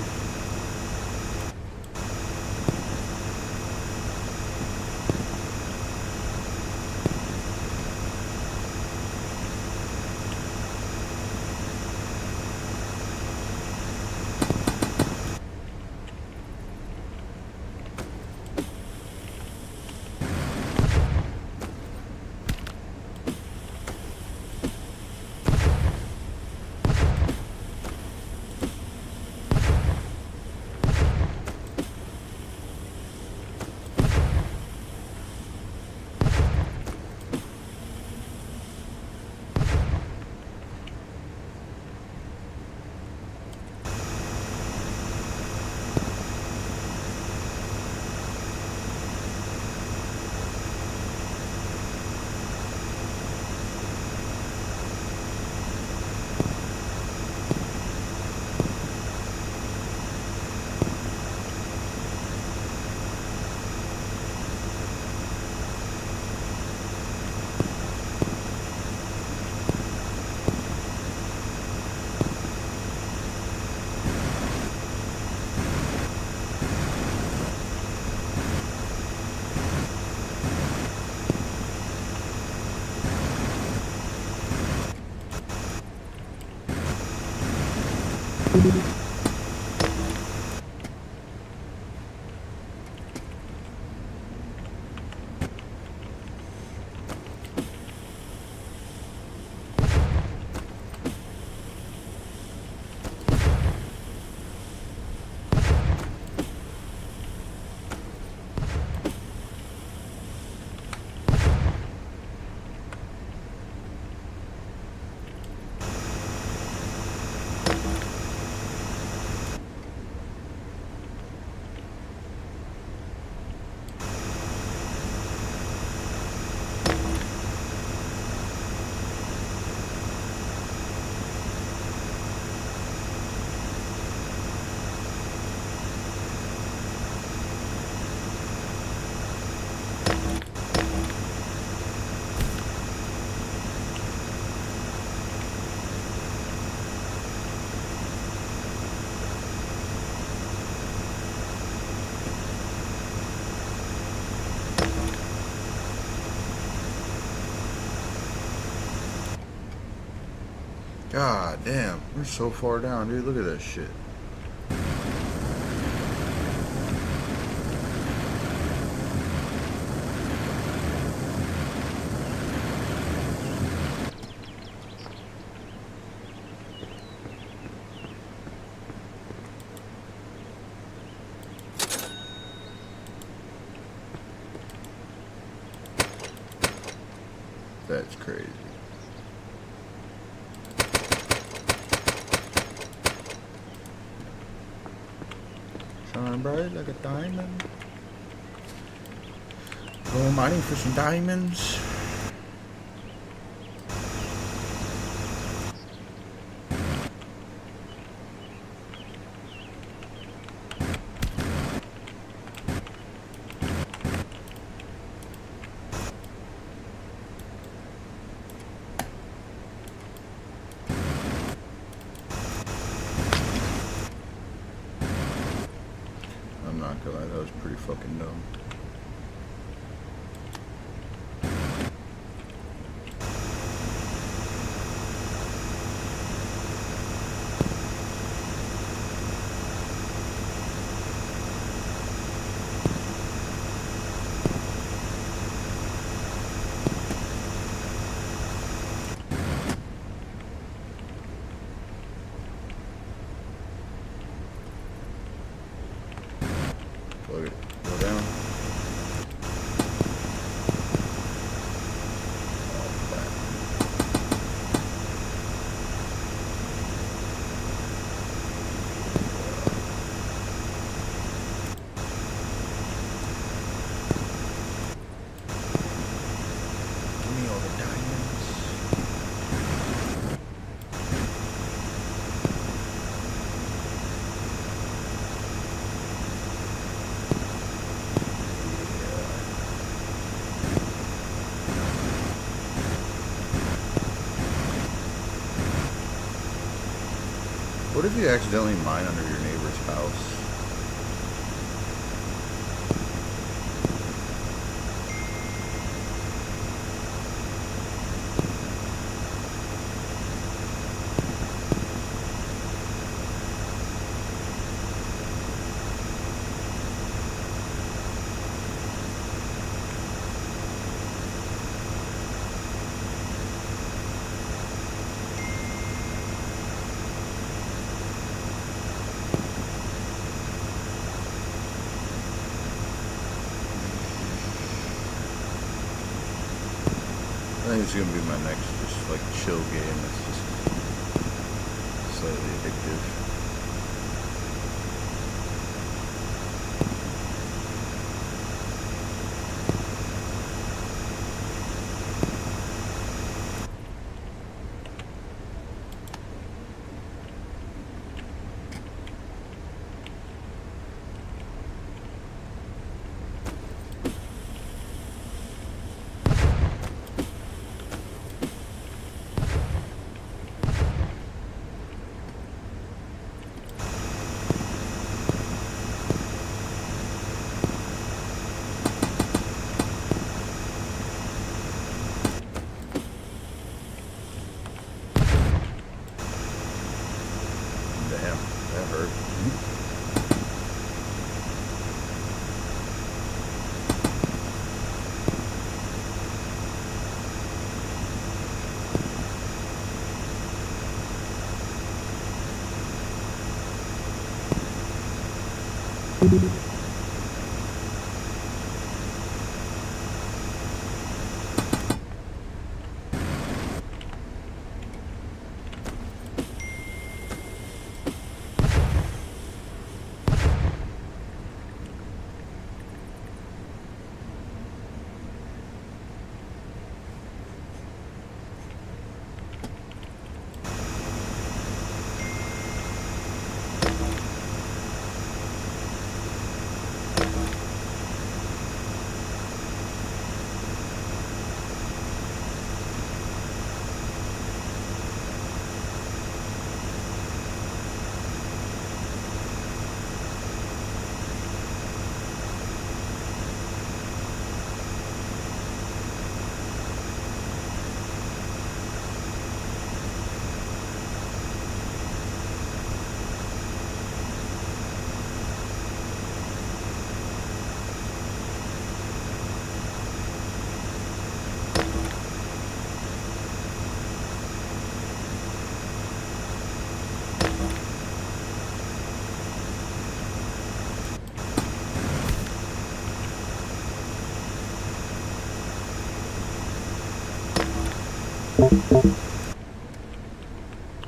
God damn, we're so far down, dude. Look at that shit. That's crazy. Shine bright like a diamond. Go mining for some diamonds. I'm not gonna lie, that was pretty fucking dumb. Plug it. Go down. Oh, crap. Give me all the diamonds. What if you accidentally mine under your neighbor's house? I think it's gonna be my next just like chill game that's just slightly addictive.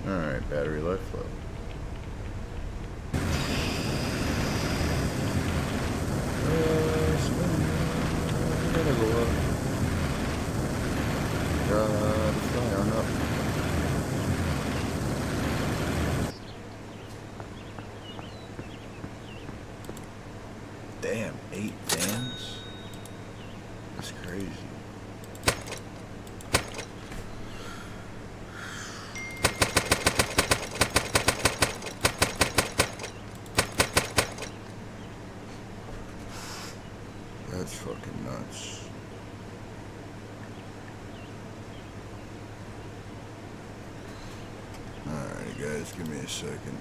Alright, battery life low. Gotta go up. Gotta fly on up. Damn, 8 fans? That's crazy. That's fucking nuts. Alright guys, give me a second.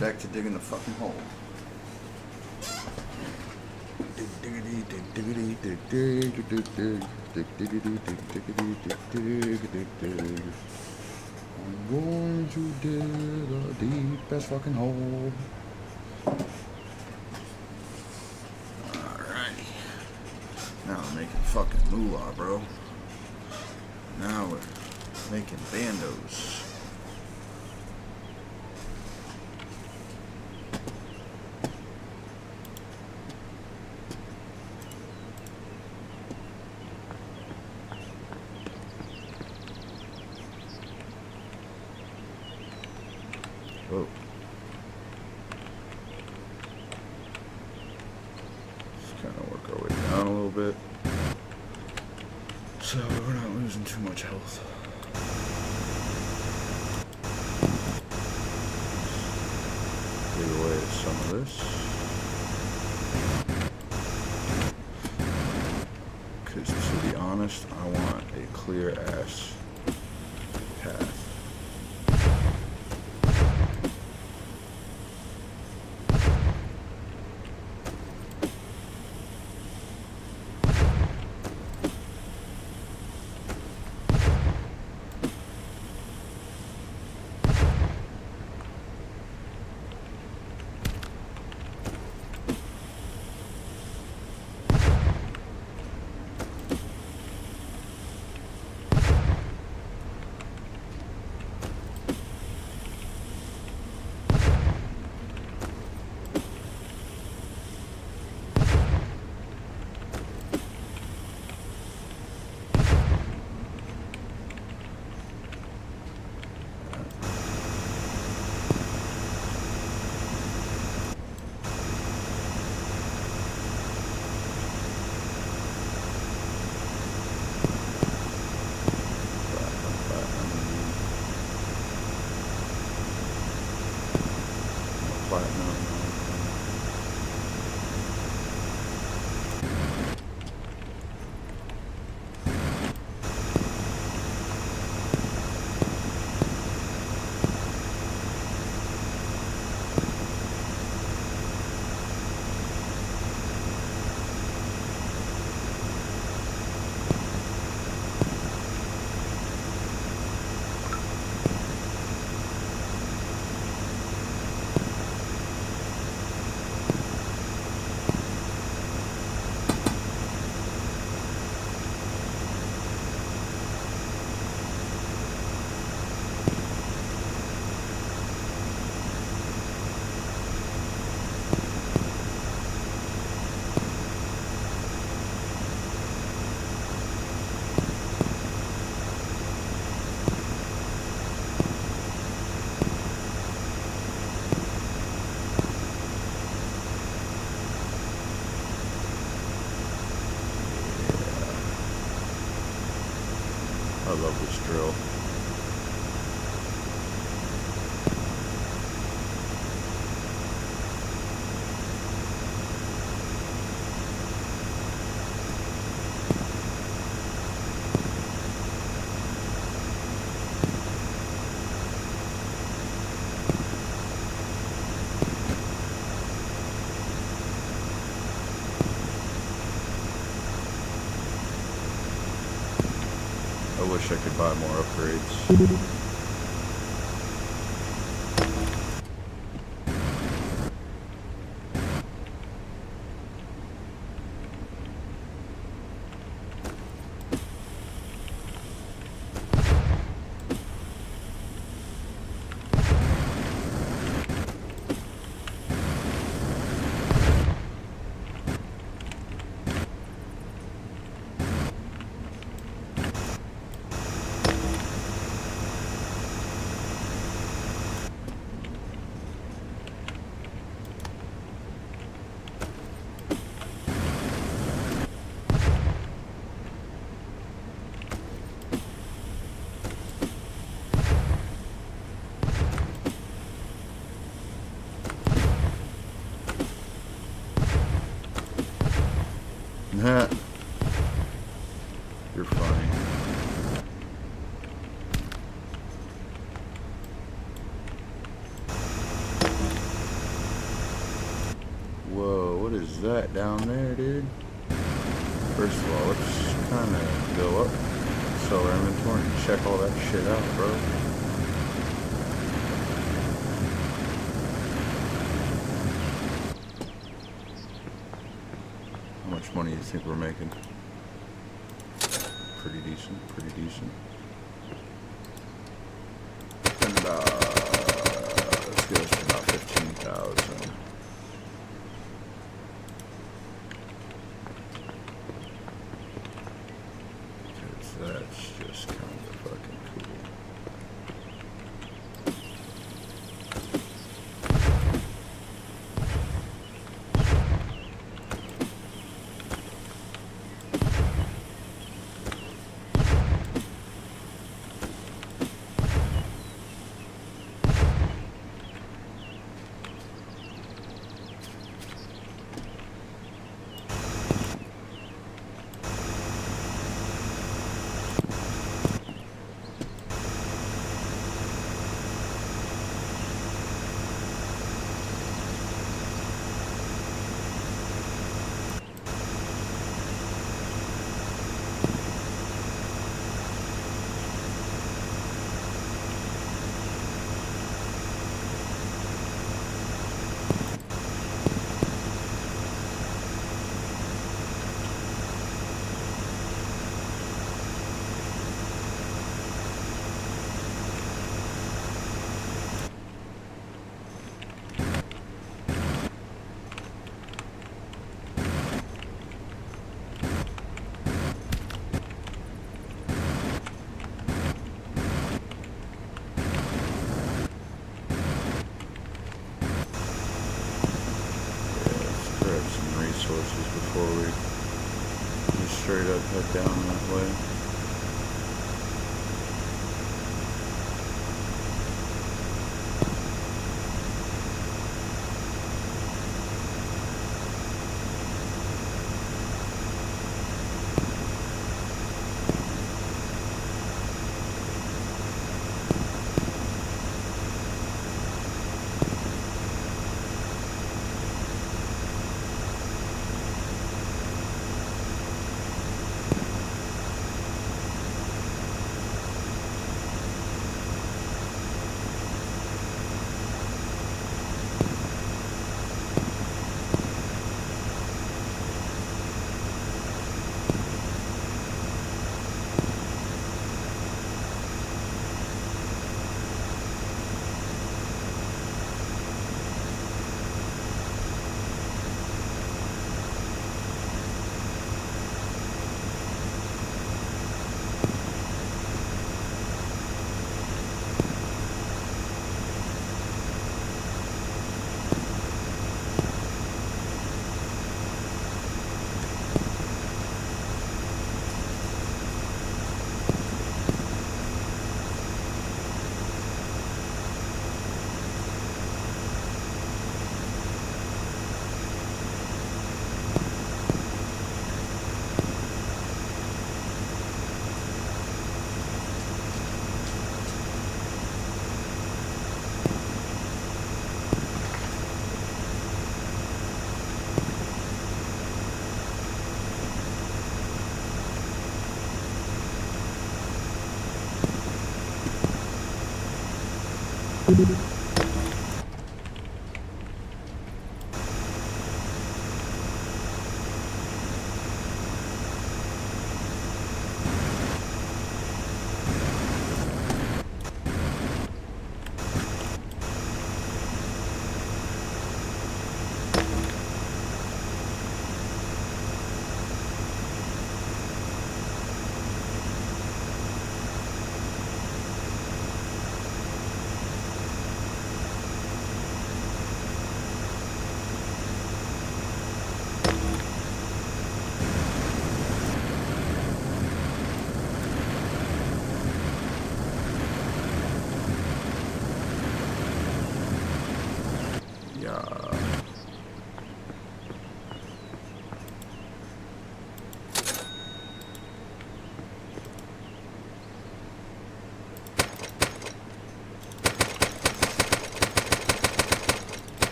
Back to digging the fucking hole. Dig diggity dig diggity dig dig dig dig dig dig diggity dig diggity dig dig dig dig. I'm going to dig the deepest fucking hole. Alrighty. Now we're making fucking moolah, bro. Now we're making bandos. Oh. Just kind of work our way down a little bit. So we're not losing too much health. Take away some of this. Because to be honest, I want a clear ass path. I love this drill. I wish I could buy more upgrades. You're funny. is that down there, dude? First of all, let's kind of go up, sell our inventory, and check all that shit out, bro. How much money do you think we're making? Pretty decent, pretty decent. And, let's get us to about 15,000. That's just kind of fucking cool. Resources before we just straight up head down that way.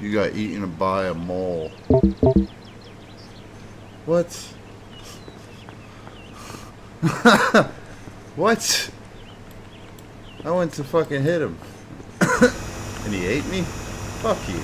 You got eaten by a mole. What? What? I went to fucking hit him. And he ate me? Fuck you.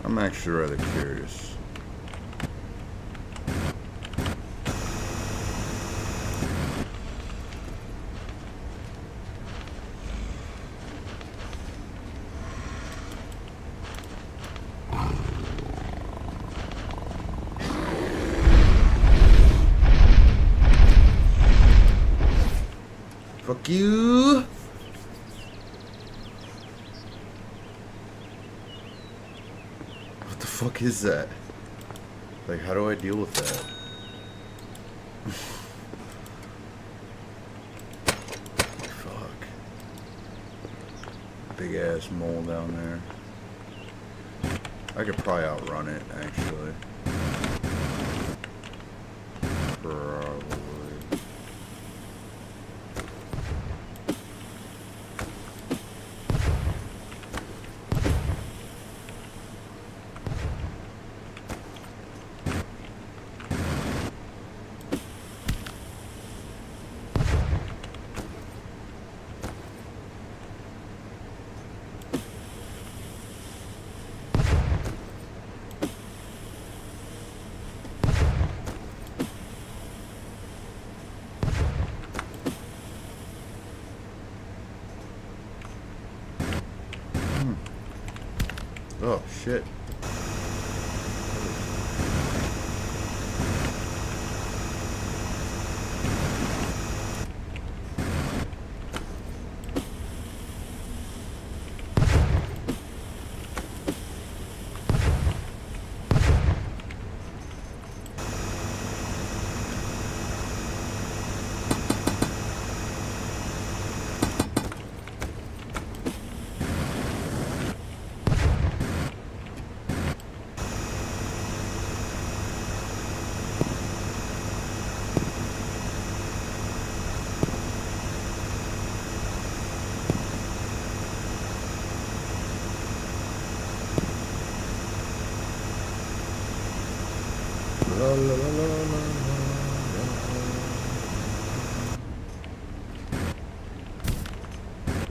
I'm actually rather curious. Fuck you! What the fuck is that? Like, how do I deal with that? Fuck. Big ass mole down there. I could probably outrun it, actually. Probably. Oh, shit. La, la, la, la, la, la.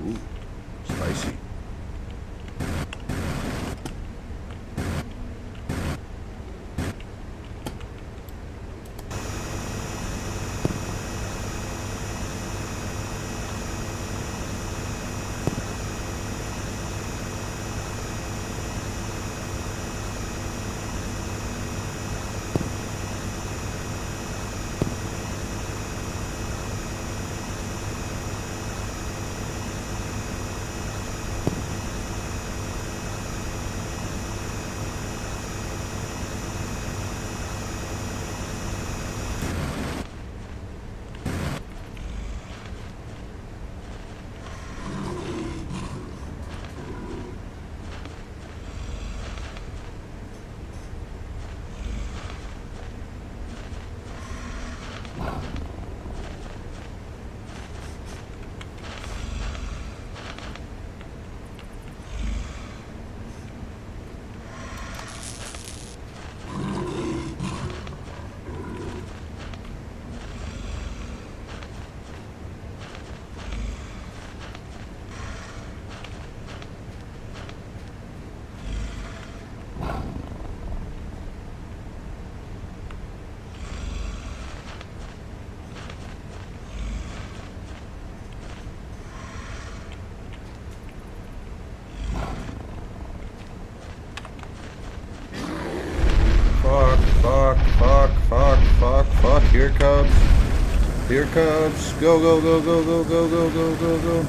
Ooh, spicy. Fuck. Here it comes. Here it comes. Go, go, go, go, go, go, go, go, go, go.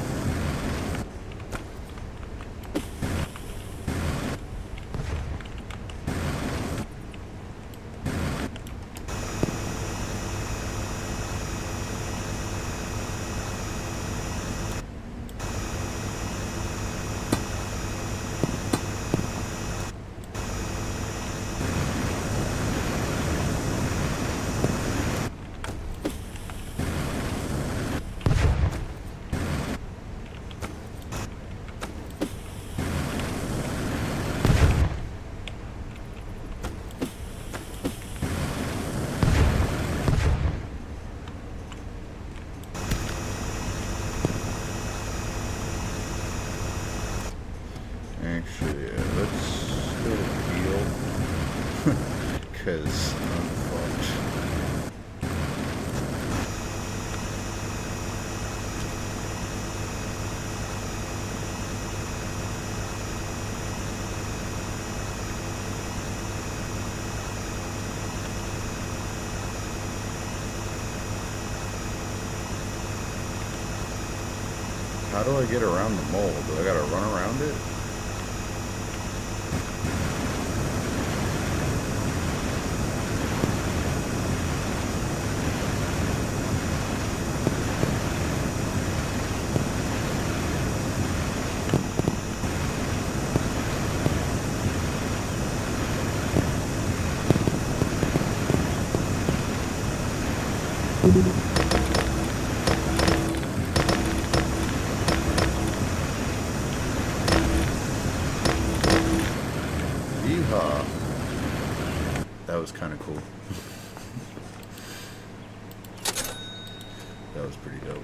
Actually, let's go heal. Because I'm fucked. How do I get around the mole? Do I gotta run around it? Yeehaw. That was kind of cool. That was pretty dope.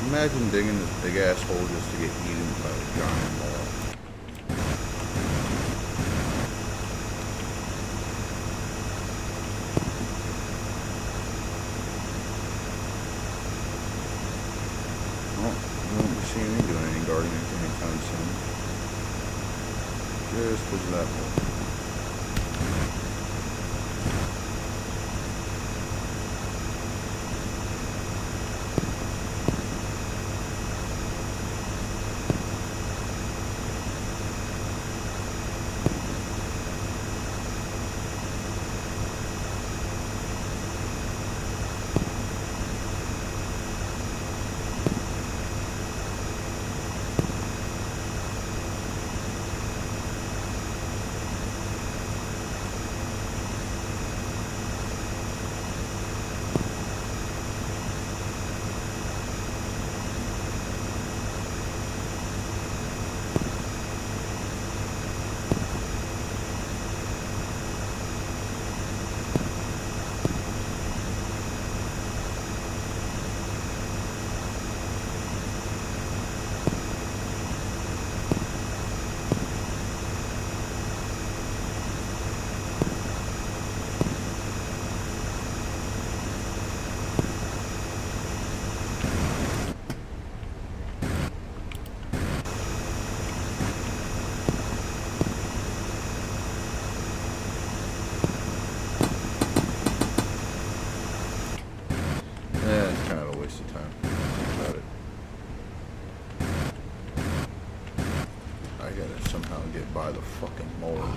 Imagine digging this big ass hole just to get eaten by a giant mole. Well, you won't be seeing me doing any gardening anytime soon. Just because of that hole. Yeah, it's kind of a waste of time. Think about it. I gotta somehow get by the fucking mole.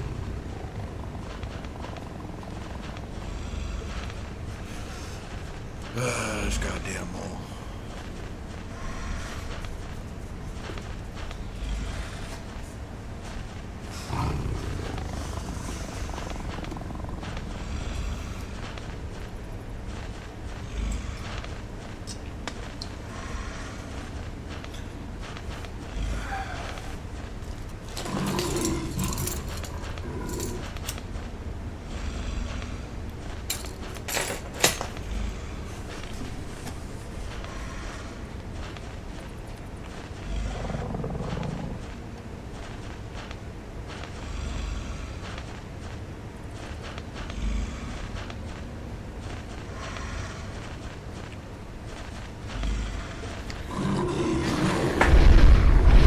This goddamn mole.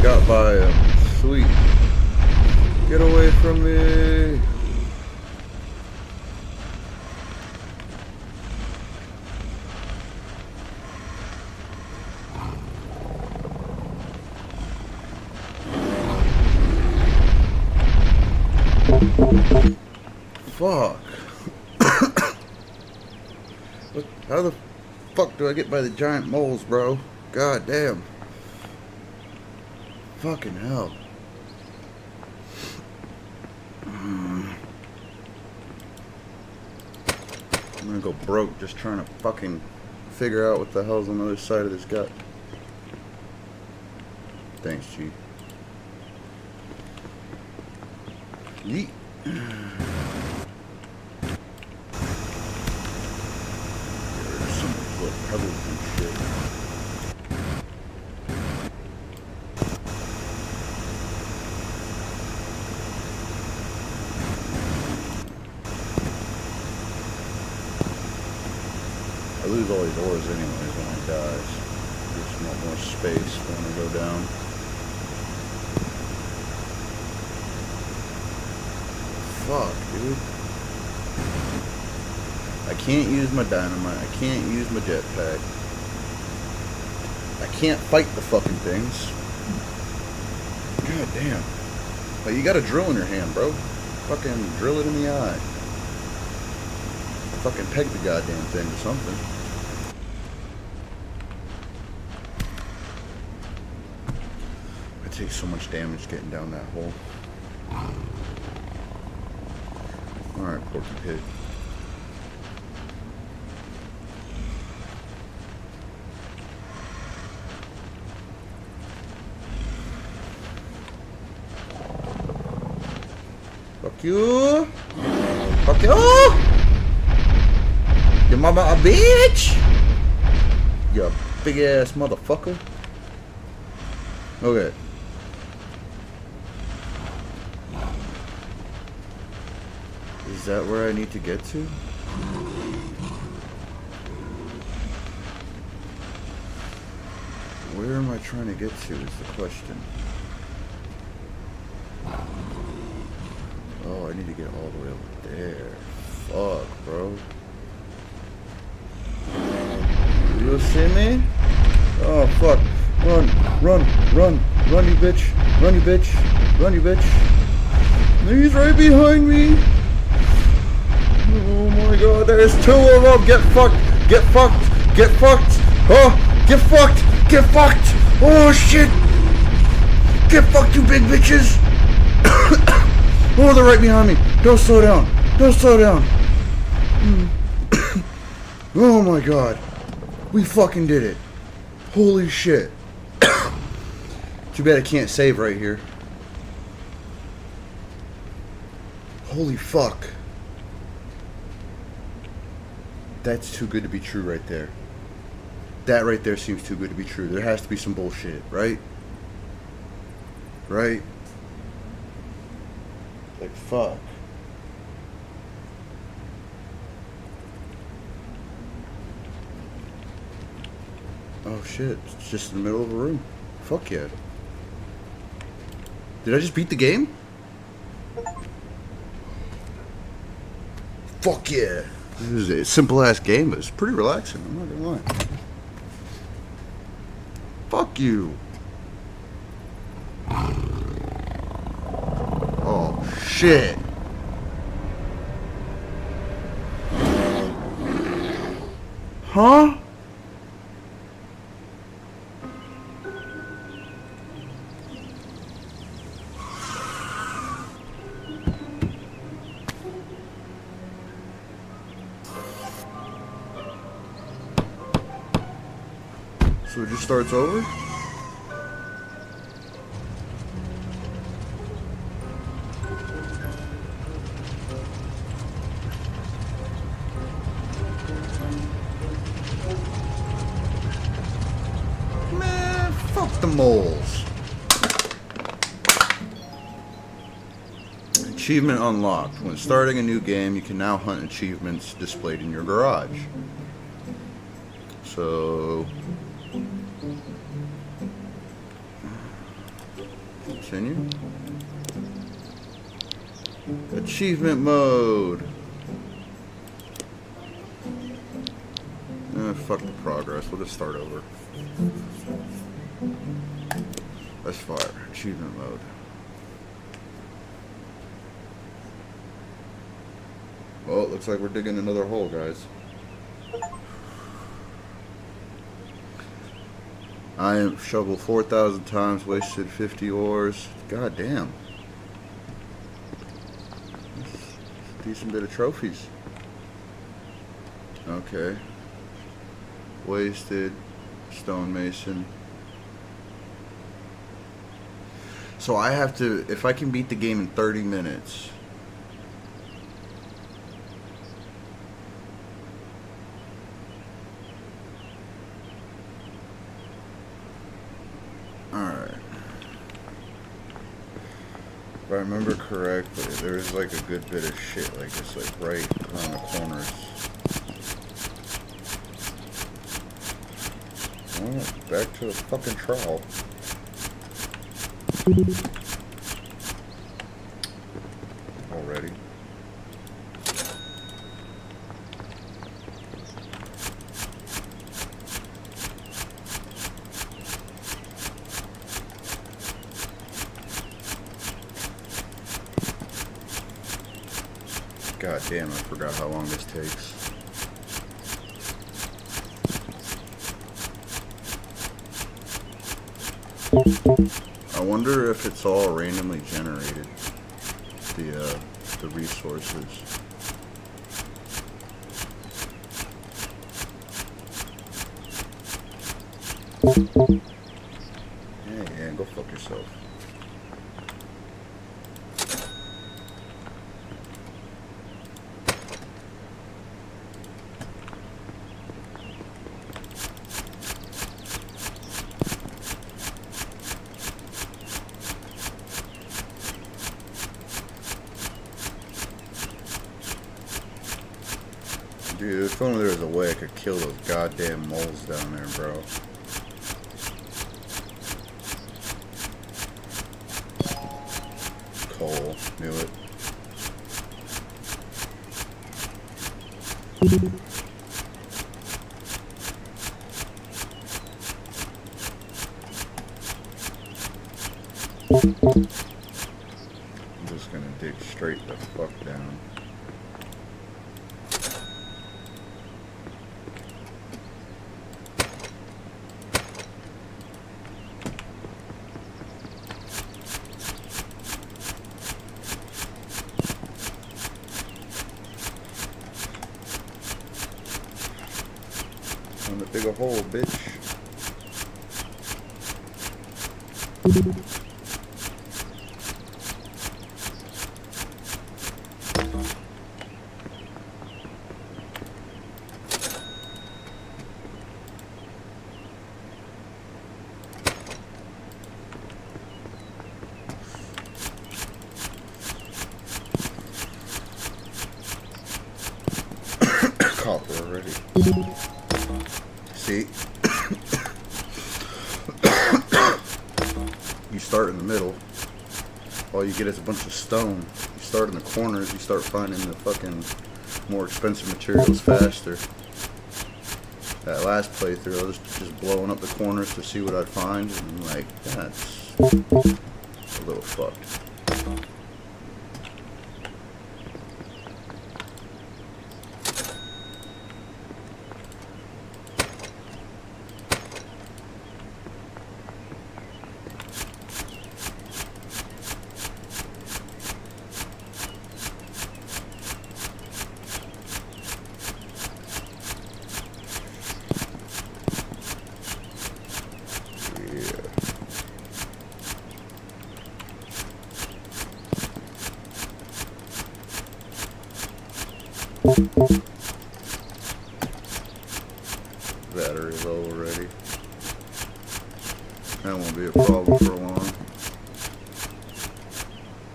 Got by him. Sweet. Get away from me. Fuck. How the fuck do I get by the giant moles, bro? God damn. Fucking hell. I'm gonna go broke just trying to fucking figure out what the hell's on the other side of this gut. Thanks, Chief. Yeet. There's some little pebbles and shit. I lose all these ores anyways when I die. So just want more space when I go down. Fuck, dude. I can't use my dynamite. I can't use my jetpack. I can't fight the fucking things. God damn. Like, you got a drill in your hand, bro. Fucking drill it in the eye. Fucking peg the goddamn thing or something. I take so much damage getting down that hole. Alright, Porky Pig. Fuck you! Fuck you! Your mama a bitch! You big ass motherfucker. Okay. Is that where I need to get to? Where am I trying to get to is the question. Oh, I need to get all the way over there. Fuck, bro. You see me? Oh, fuck. Run, run, run, run, you bitch. Run, you bitch. Run, you bitch. He's right behind me. Oh my god, there's two of them. Get fucked. Get fucked. Get fucked. Oh, get fucked. Get fucked. Oh, shit. Get fucked, you big bitches. Oh, they're right behind me. Don't slow down. Don't slow down. Oh my god. We fucking did it. Holy shit. Too bad I can't save right here. Holy fuck. That's too good to be true right there. That right there seems too good to be true. There has to be some bullshit, right? Right? Like, fuck. Oh shit, it's just in the middle of a room. Fuck yeah. Did I just beat the game? Fuck yeah. This is a simple ass game, but it's pretty relaxing, I'm not gonna lie. Fuck you. Oh shit. Huh? So it just starts over? Man, fuck the moles. Achievement unlocked. When starting a new game, you can now hunt achievements displayed in your garage. So... continue. Achievement mode. Fuck the progress. We'll just start over. Let's fire. Achievement mode. Well, it looks like we're digging another hole, guys. I am shoveled 4,000 times, wasted 50 ores. God damn. That's a decent bit of trophies. Okay. Wasted. Stonemason. So I have to, if I can beat the game in 30 minutes. If I remember correctly, there's like a good bit of shit like this, like right around the corners. Oh, back to the fucking trowel. Already. God damn, I forgot how long this takes. I wonder if it's all randomly generated, the resources. Yeah, go fuck yourself. Dude, if only there was a way I could kill those goddamn moles down there, bro. Coal, knew it. I'm just gonna dig straight the fuck down. I'm gonna dig a hole, bitch. Copper already. See? You start in the middle. All you get is a bunch of stone. You start in the corners, you start finding the fucking more expensive materials faster. That last playthrough, I was just blowing up the corners to see what I'd find, and I'm like, that's a little fucked. Battery low already. That won't be a problem for long.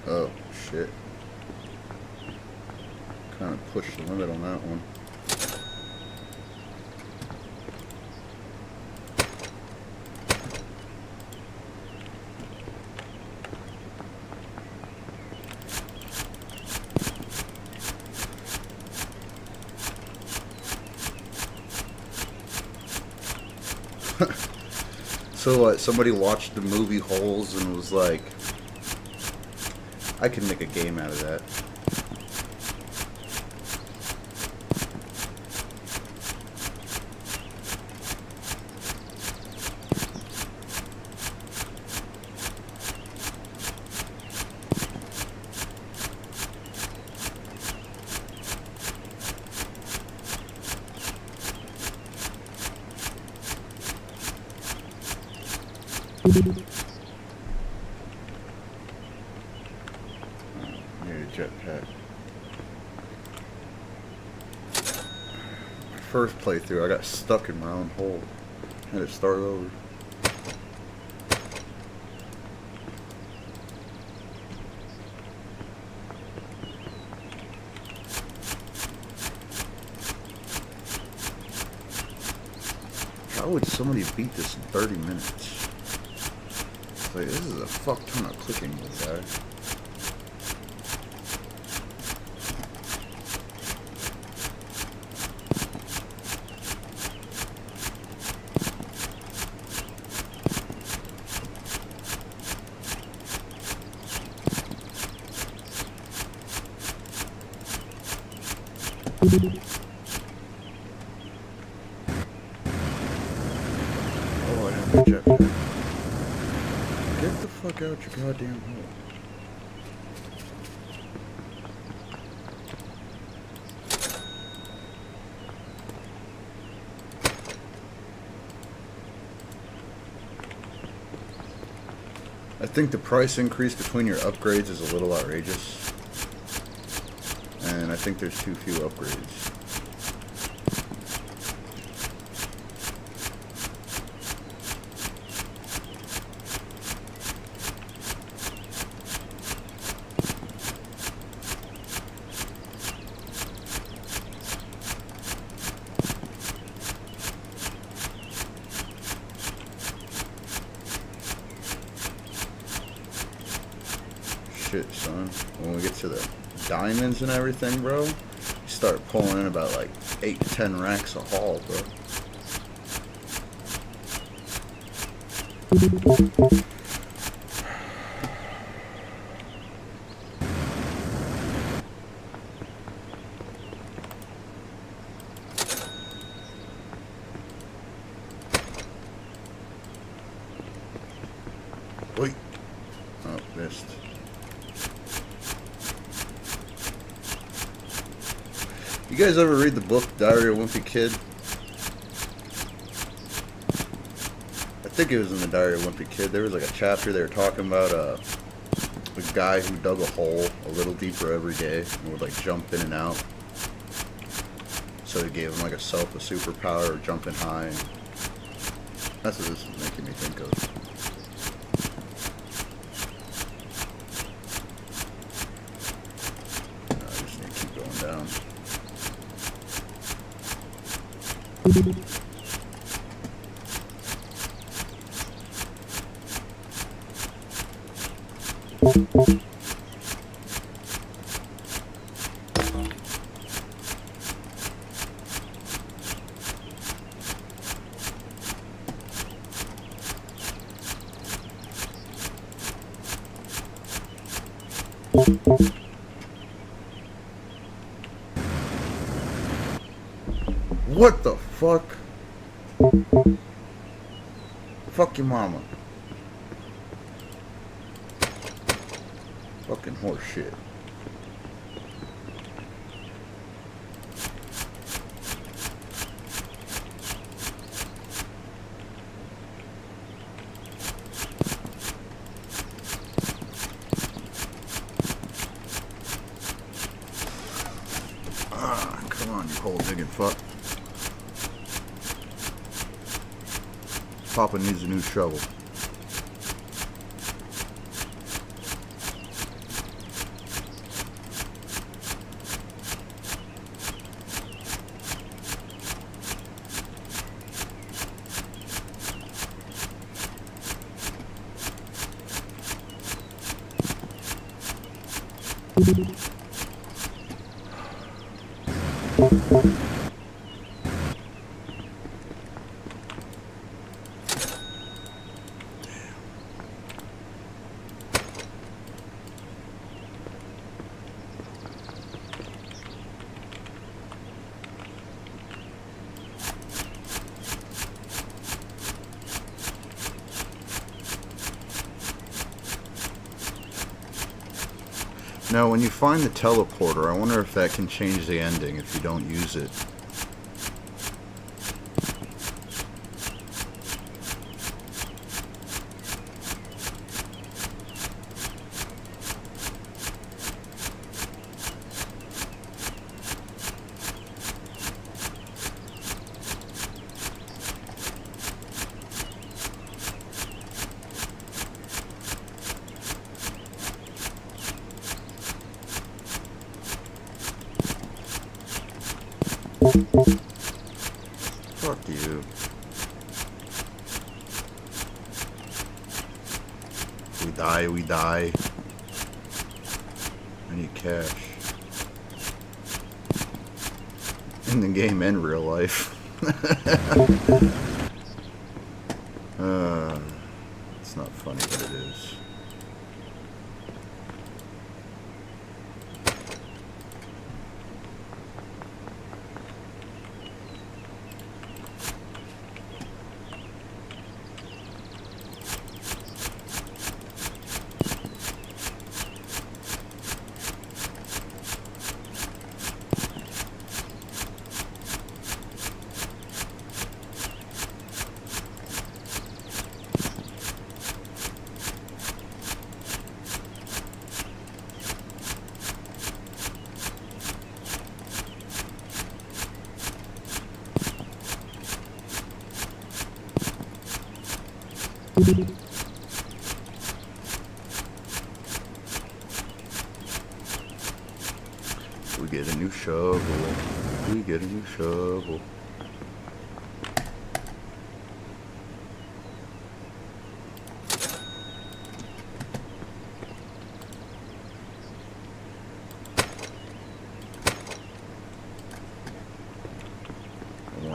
Oh, shit. Kind of pushed the limit on that one. So somebody watched the movie Holes and was like, I can make a game out of that. Need a jetpack. My first playthrough, I got stuck in my own hole. Had to start over. How would somebody beat this in 30 minutes? Like, this is a fuck ton of clicking, guy. Oh, I have a jetpack. Get the fuck out your goddamn hole. I think the price increase between your upgrades is a little outrageous. And I think there's too few upgrades. shit, son. When we get to the diamonds and everything, bro, you start pulling in about like 8 to 10 racks a haul, bro. Wait. Oh, missed. You guys ever read the book Diary of a Wimpy Kid? I think it was in the Diary of a Wimpy Kid. There was like a chapter they were talking about a guy who dug a hole a little deeper every day and would like jump in and out. So it gave him like a superpower of jumping high. And that's what this is making me think of. I just need to keep going down. What the fuck? Fuck your mama. Fucking horse shit. Ah, come on, you hole digging fuck. Papa needs a new shovel. Now, when you find the teleporter, I wonder if that can change the ending if you don't use it. Fuck you. We die. I need cash. In the game and real life. It's not funny, but it is. We get a new shovel. We get a new shovel.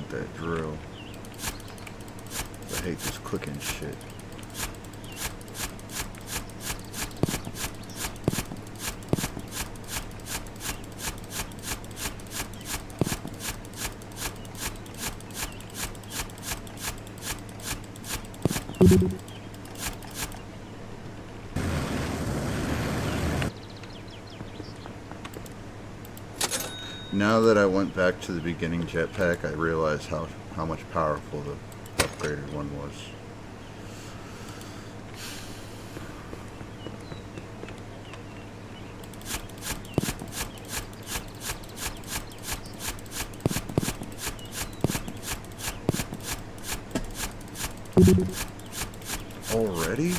want that drill. I hate this clicking shit. Now that I went back to the beginning jetpack, I realized how much powerful the upgraded one was. Already?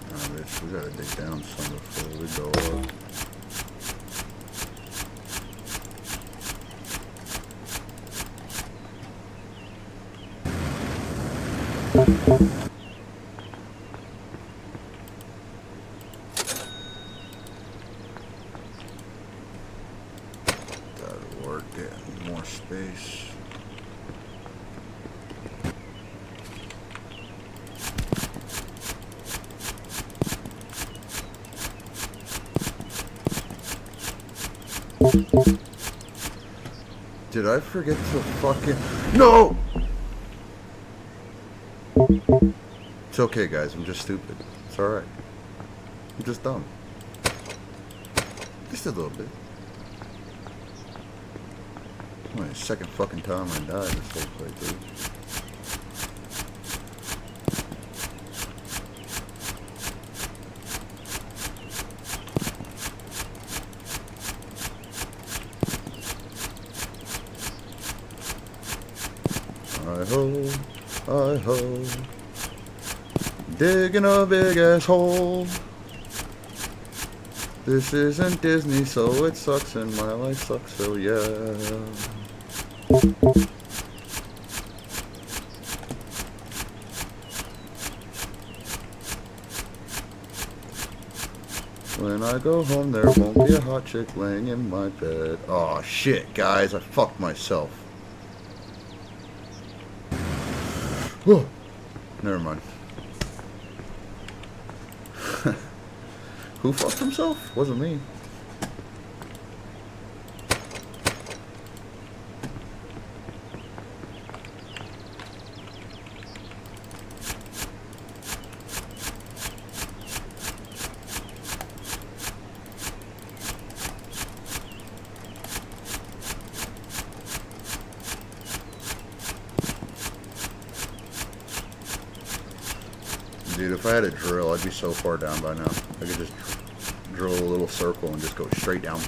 Oh, bitch, we gotta dig down some before we go up. That'll work, getting more space. Did I forget to fucking... No! It's okay, guys. I'm just stupid. It's alright. I'm just dumb. Just a little bit. My second fucking time I died this whole playthrough. I ho, digging a big ass hole. This isn't Disney, so it sucks, and my life sucks, so yeah. When I go home, there won't be a hot chick laying in my bed. Oh shit, guys, I fucked myself. Whoa. Never mind. Who fucked himself? Wasn't me. Dude, if I had a drill, I'd be so far down by now. I could just drill a little circle and just go straight down.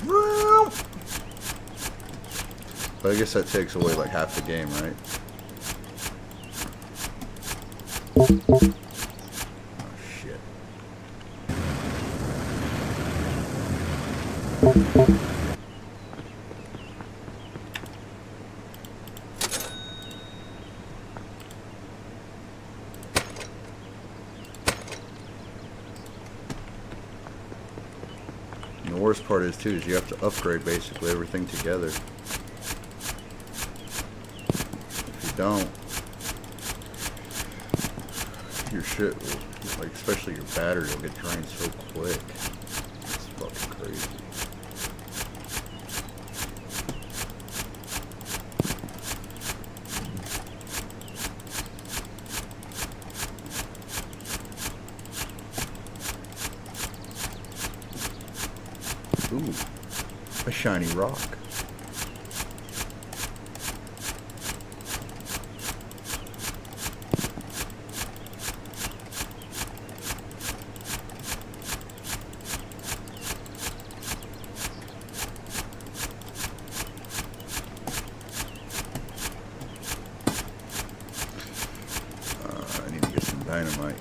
But I guess that takes away like half the game, right? Oh, shit. And the worst part is too is you have to upgrade basically everything together. If you don't, your shit will, like especially your battery will get drained so quick. It's fucking crazy. Ooh, a shiny rock. I need to get some dynamite.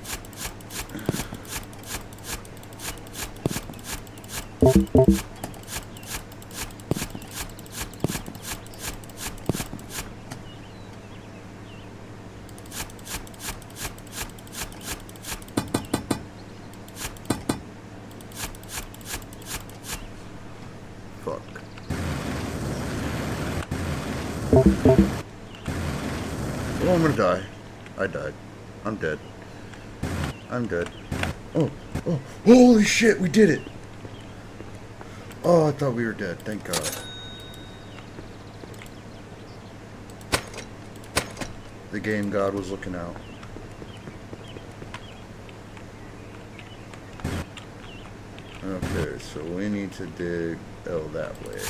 Fuck. Oh, I'm gonna die. I died. I'm dead. I'm dead. Oh, oh, holy shit, we did it! Oh, I thought we were dead. Thank God. The game god was looking out. Okay, so we need to dig L that way.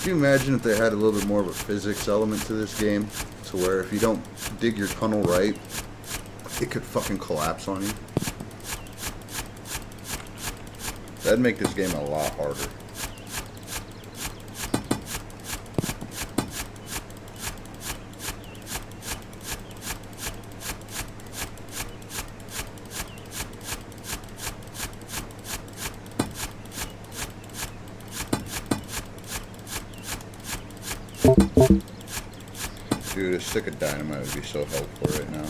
Can you imagine if they had a little bit more of a physics element to this game? To where if you don't dig your tunnel right, it could fucking collapse on you. That'd make this game a lot harder. Dude, a stick of dynamite would be so helpful right now.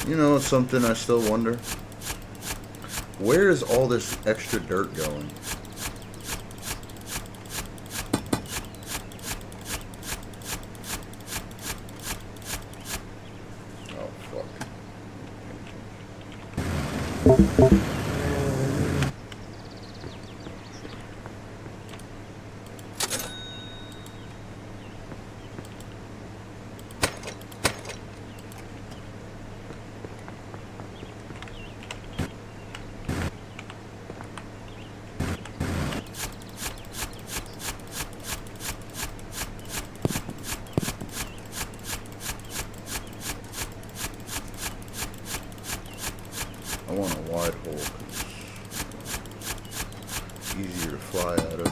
You know, something I still wonder. Where is all this extra dirt going? Oh, fuck. I want a wide hole because it's easier to fly out of.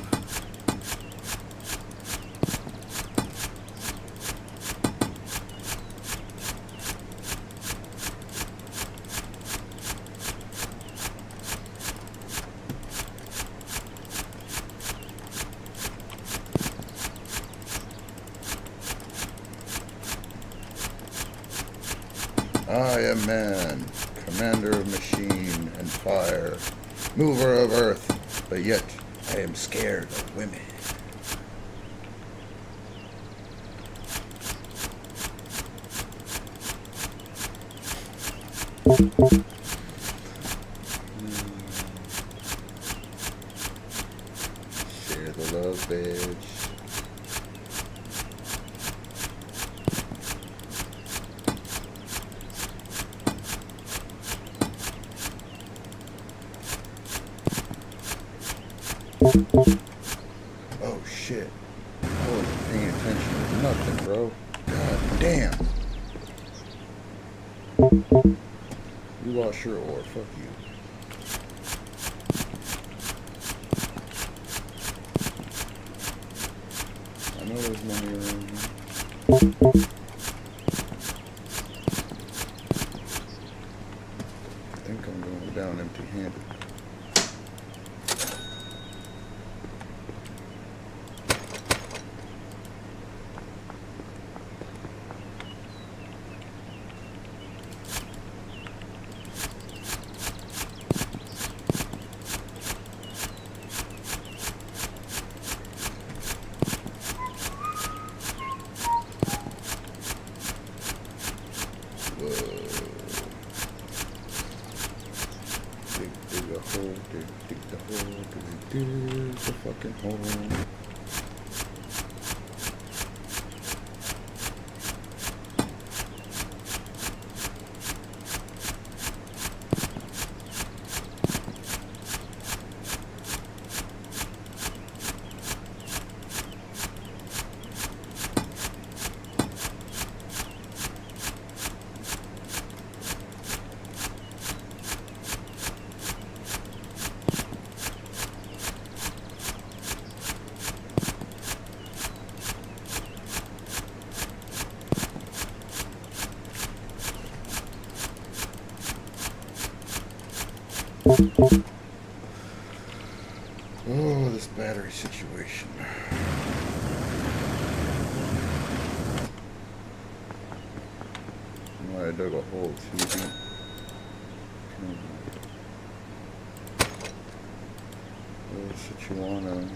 I am man, commander of machine and fire, mover of earth, but yet I am scared of women. Share the love, bitch. Oh shit. I wasn't paying attention to nothing, bro. God damn. You lost your ore. Fuck you. dig the hole, dig the fucking hole. Oh, this battery situation. I dug a hole too deep. What you wanna?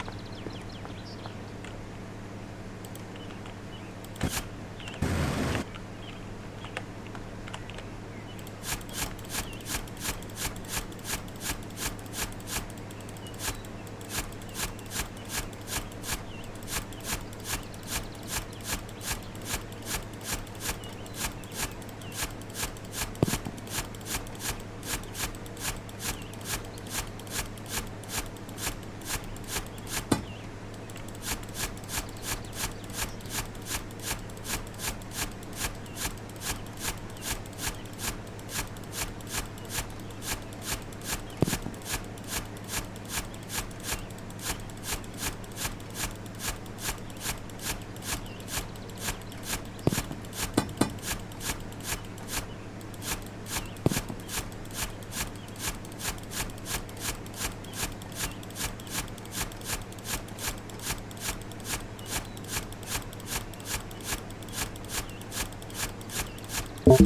Oh,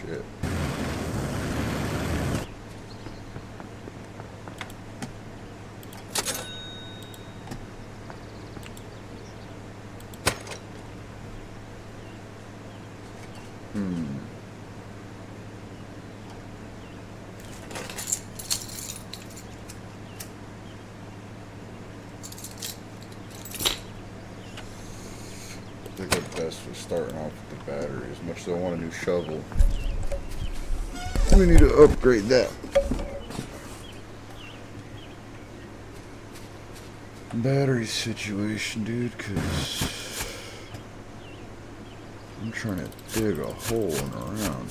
shit. I think the best was starting off with the battery. As much as I want a new shovel, we need to upgrade that. Battery situation, dude, because I'm trying to dig a hole in the ground.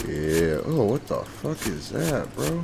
Yeah, oh, what the fuck is that, bro?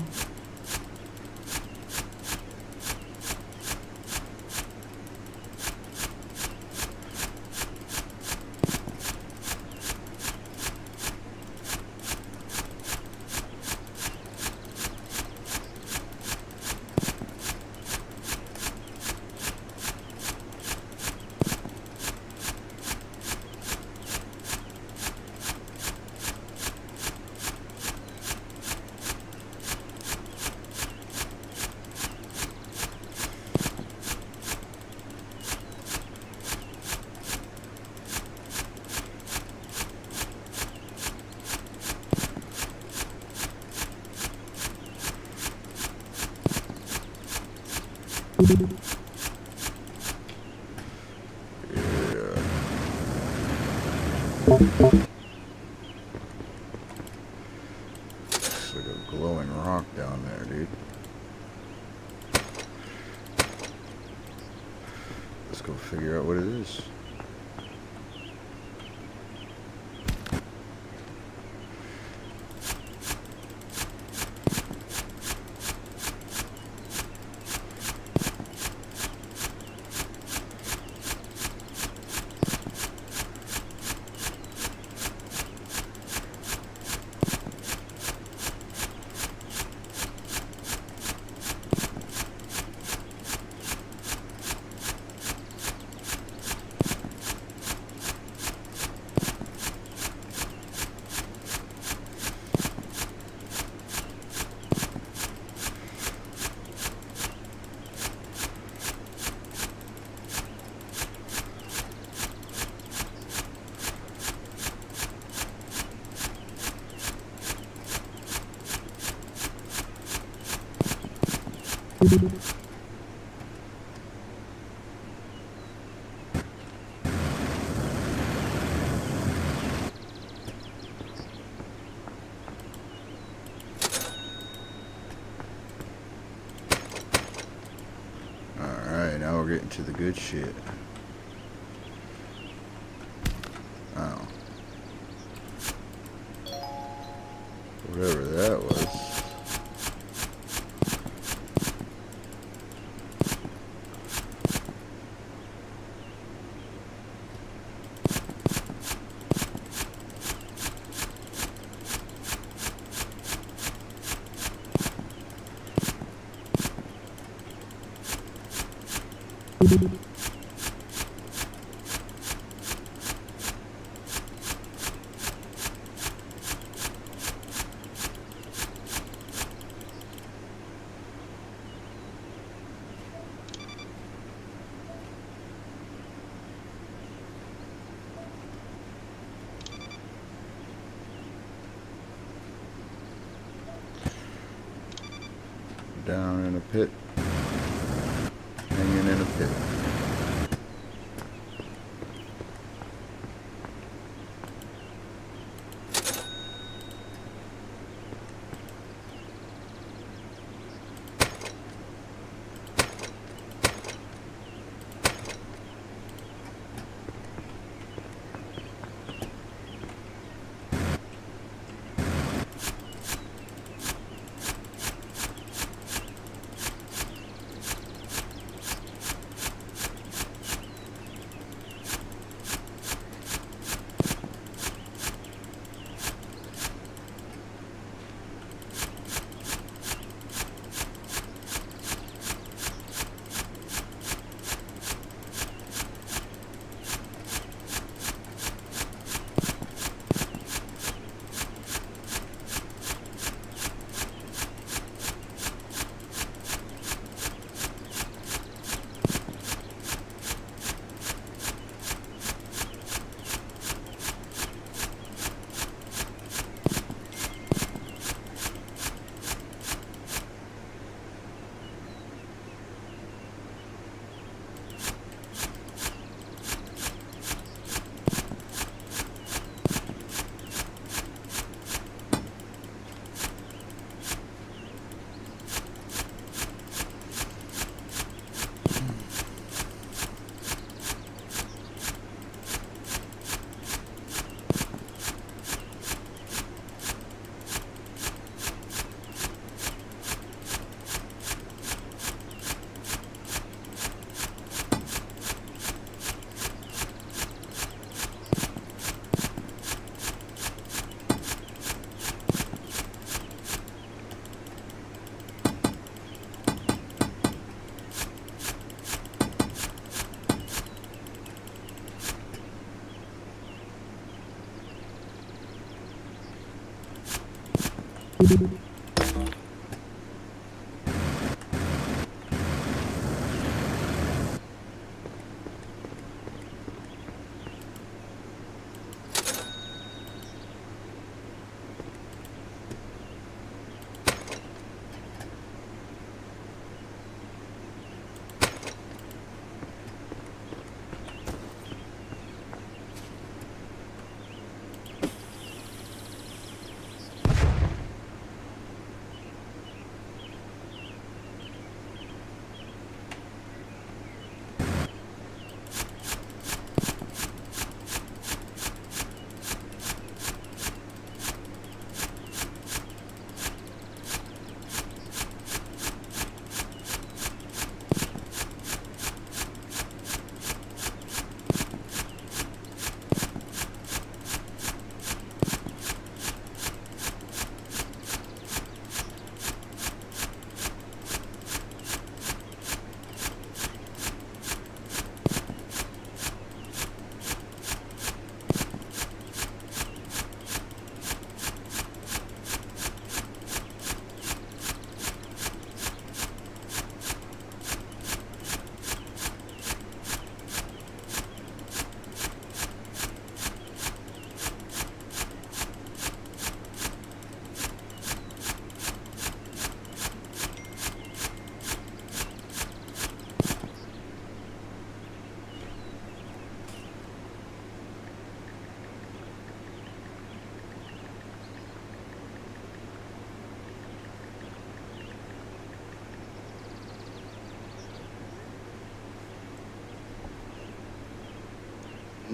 glowing rock down there, dude. Let's go figure out what it is. Alright, now we're getting to the good shit. Oh. Whatever that was. Down in a pit. Hanging in a pit.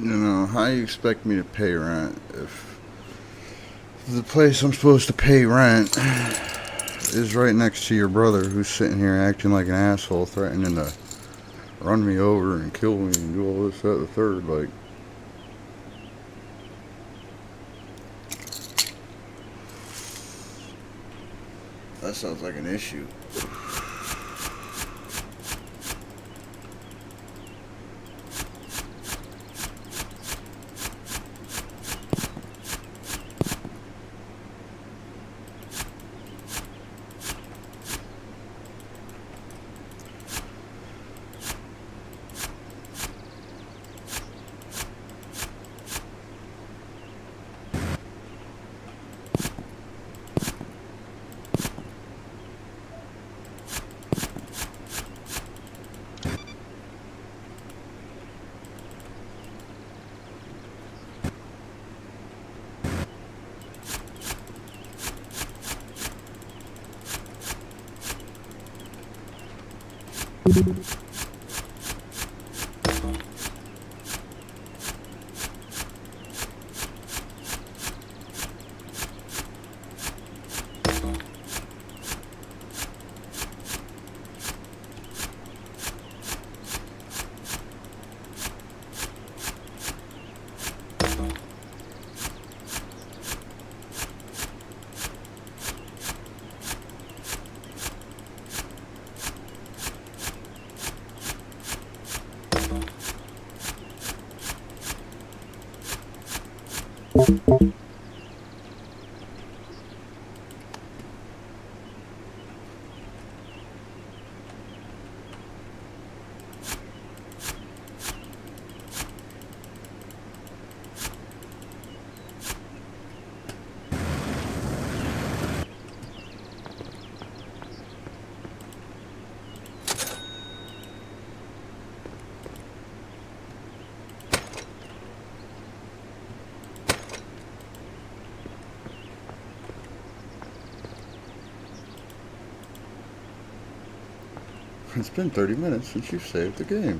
You know, how you expect me to pay rent if the place I'm supposed to pay rent is right next to your brother, who's sitting here acting like an asshole, threatening to run me over and kill me and do all this, that, the third. Like, that sounds like an issue. It's been 30 minutes since you've saved the game.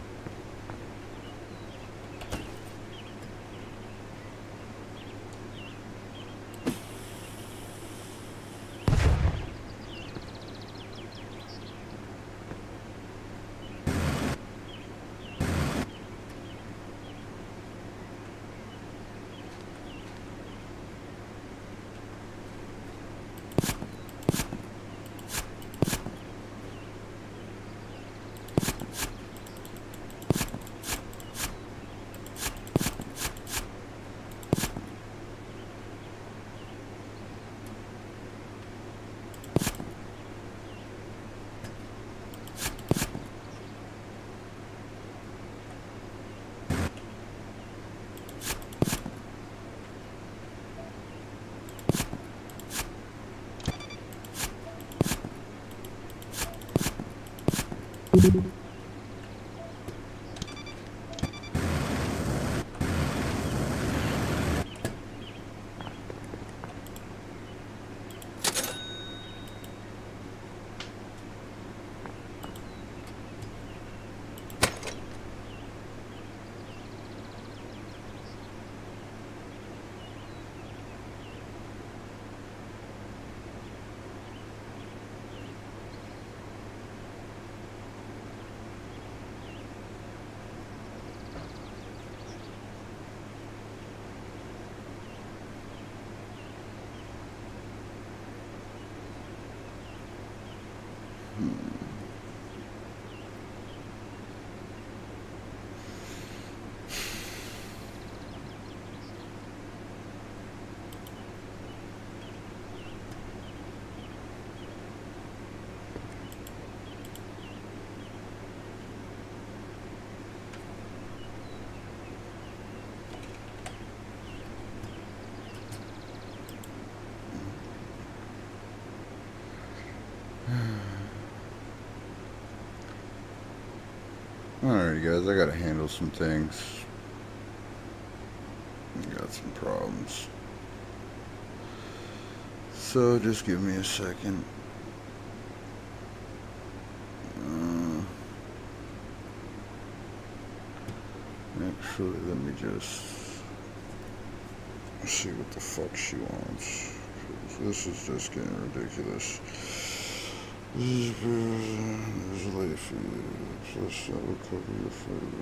Alrighty guys, I gotta handle some things. I got some problems. So just give me a second. Yep, Actually, let me just see what the fuck she wants. This is just getting ridiculous. This is late for you. Plus, I will cover your food.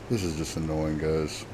This is just annoying, guys.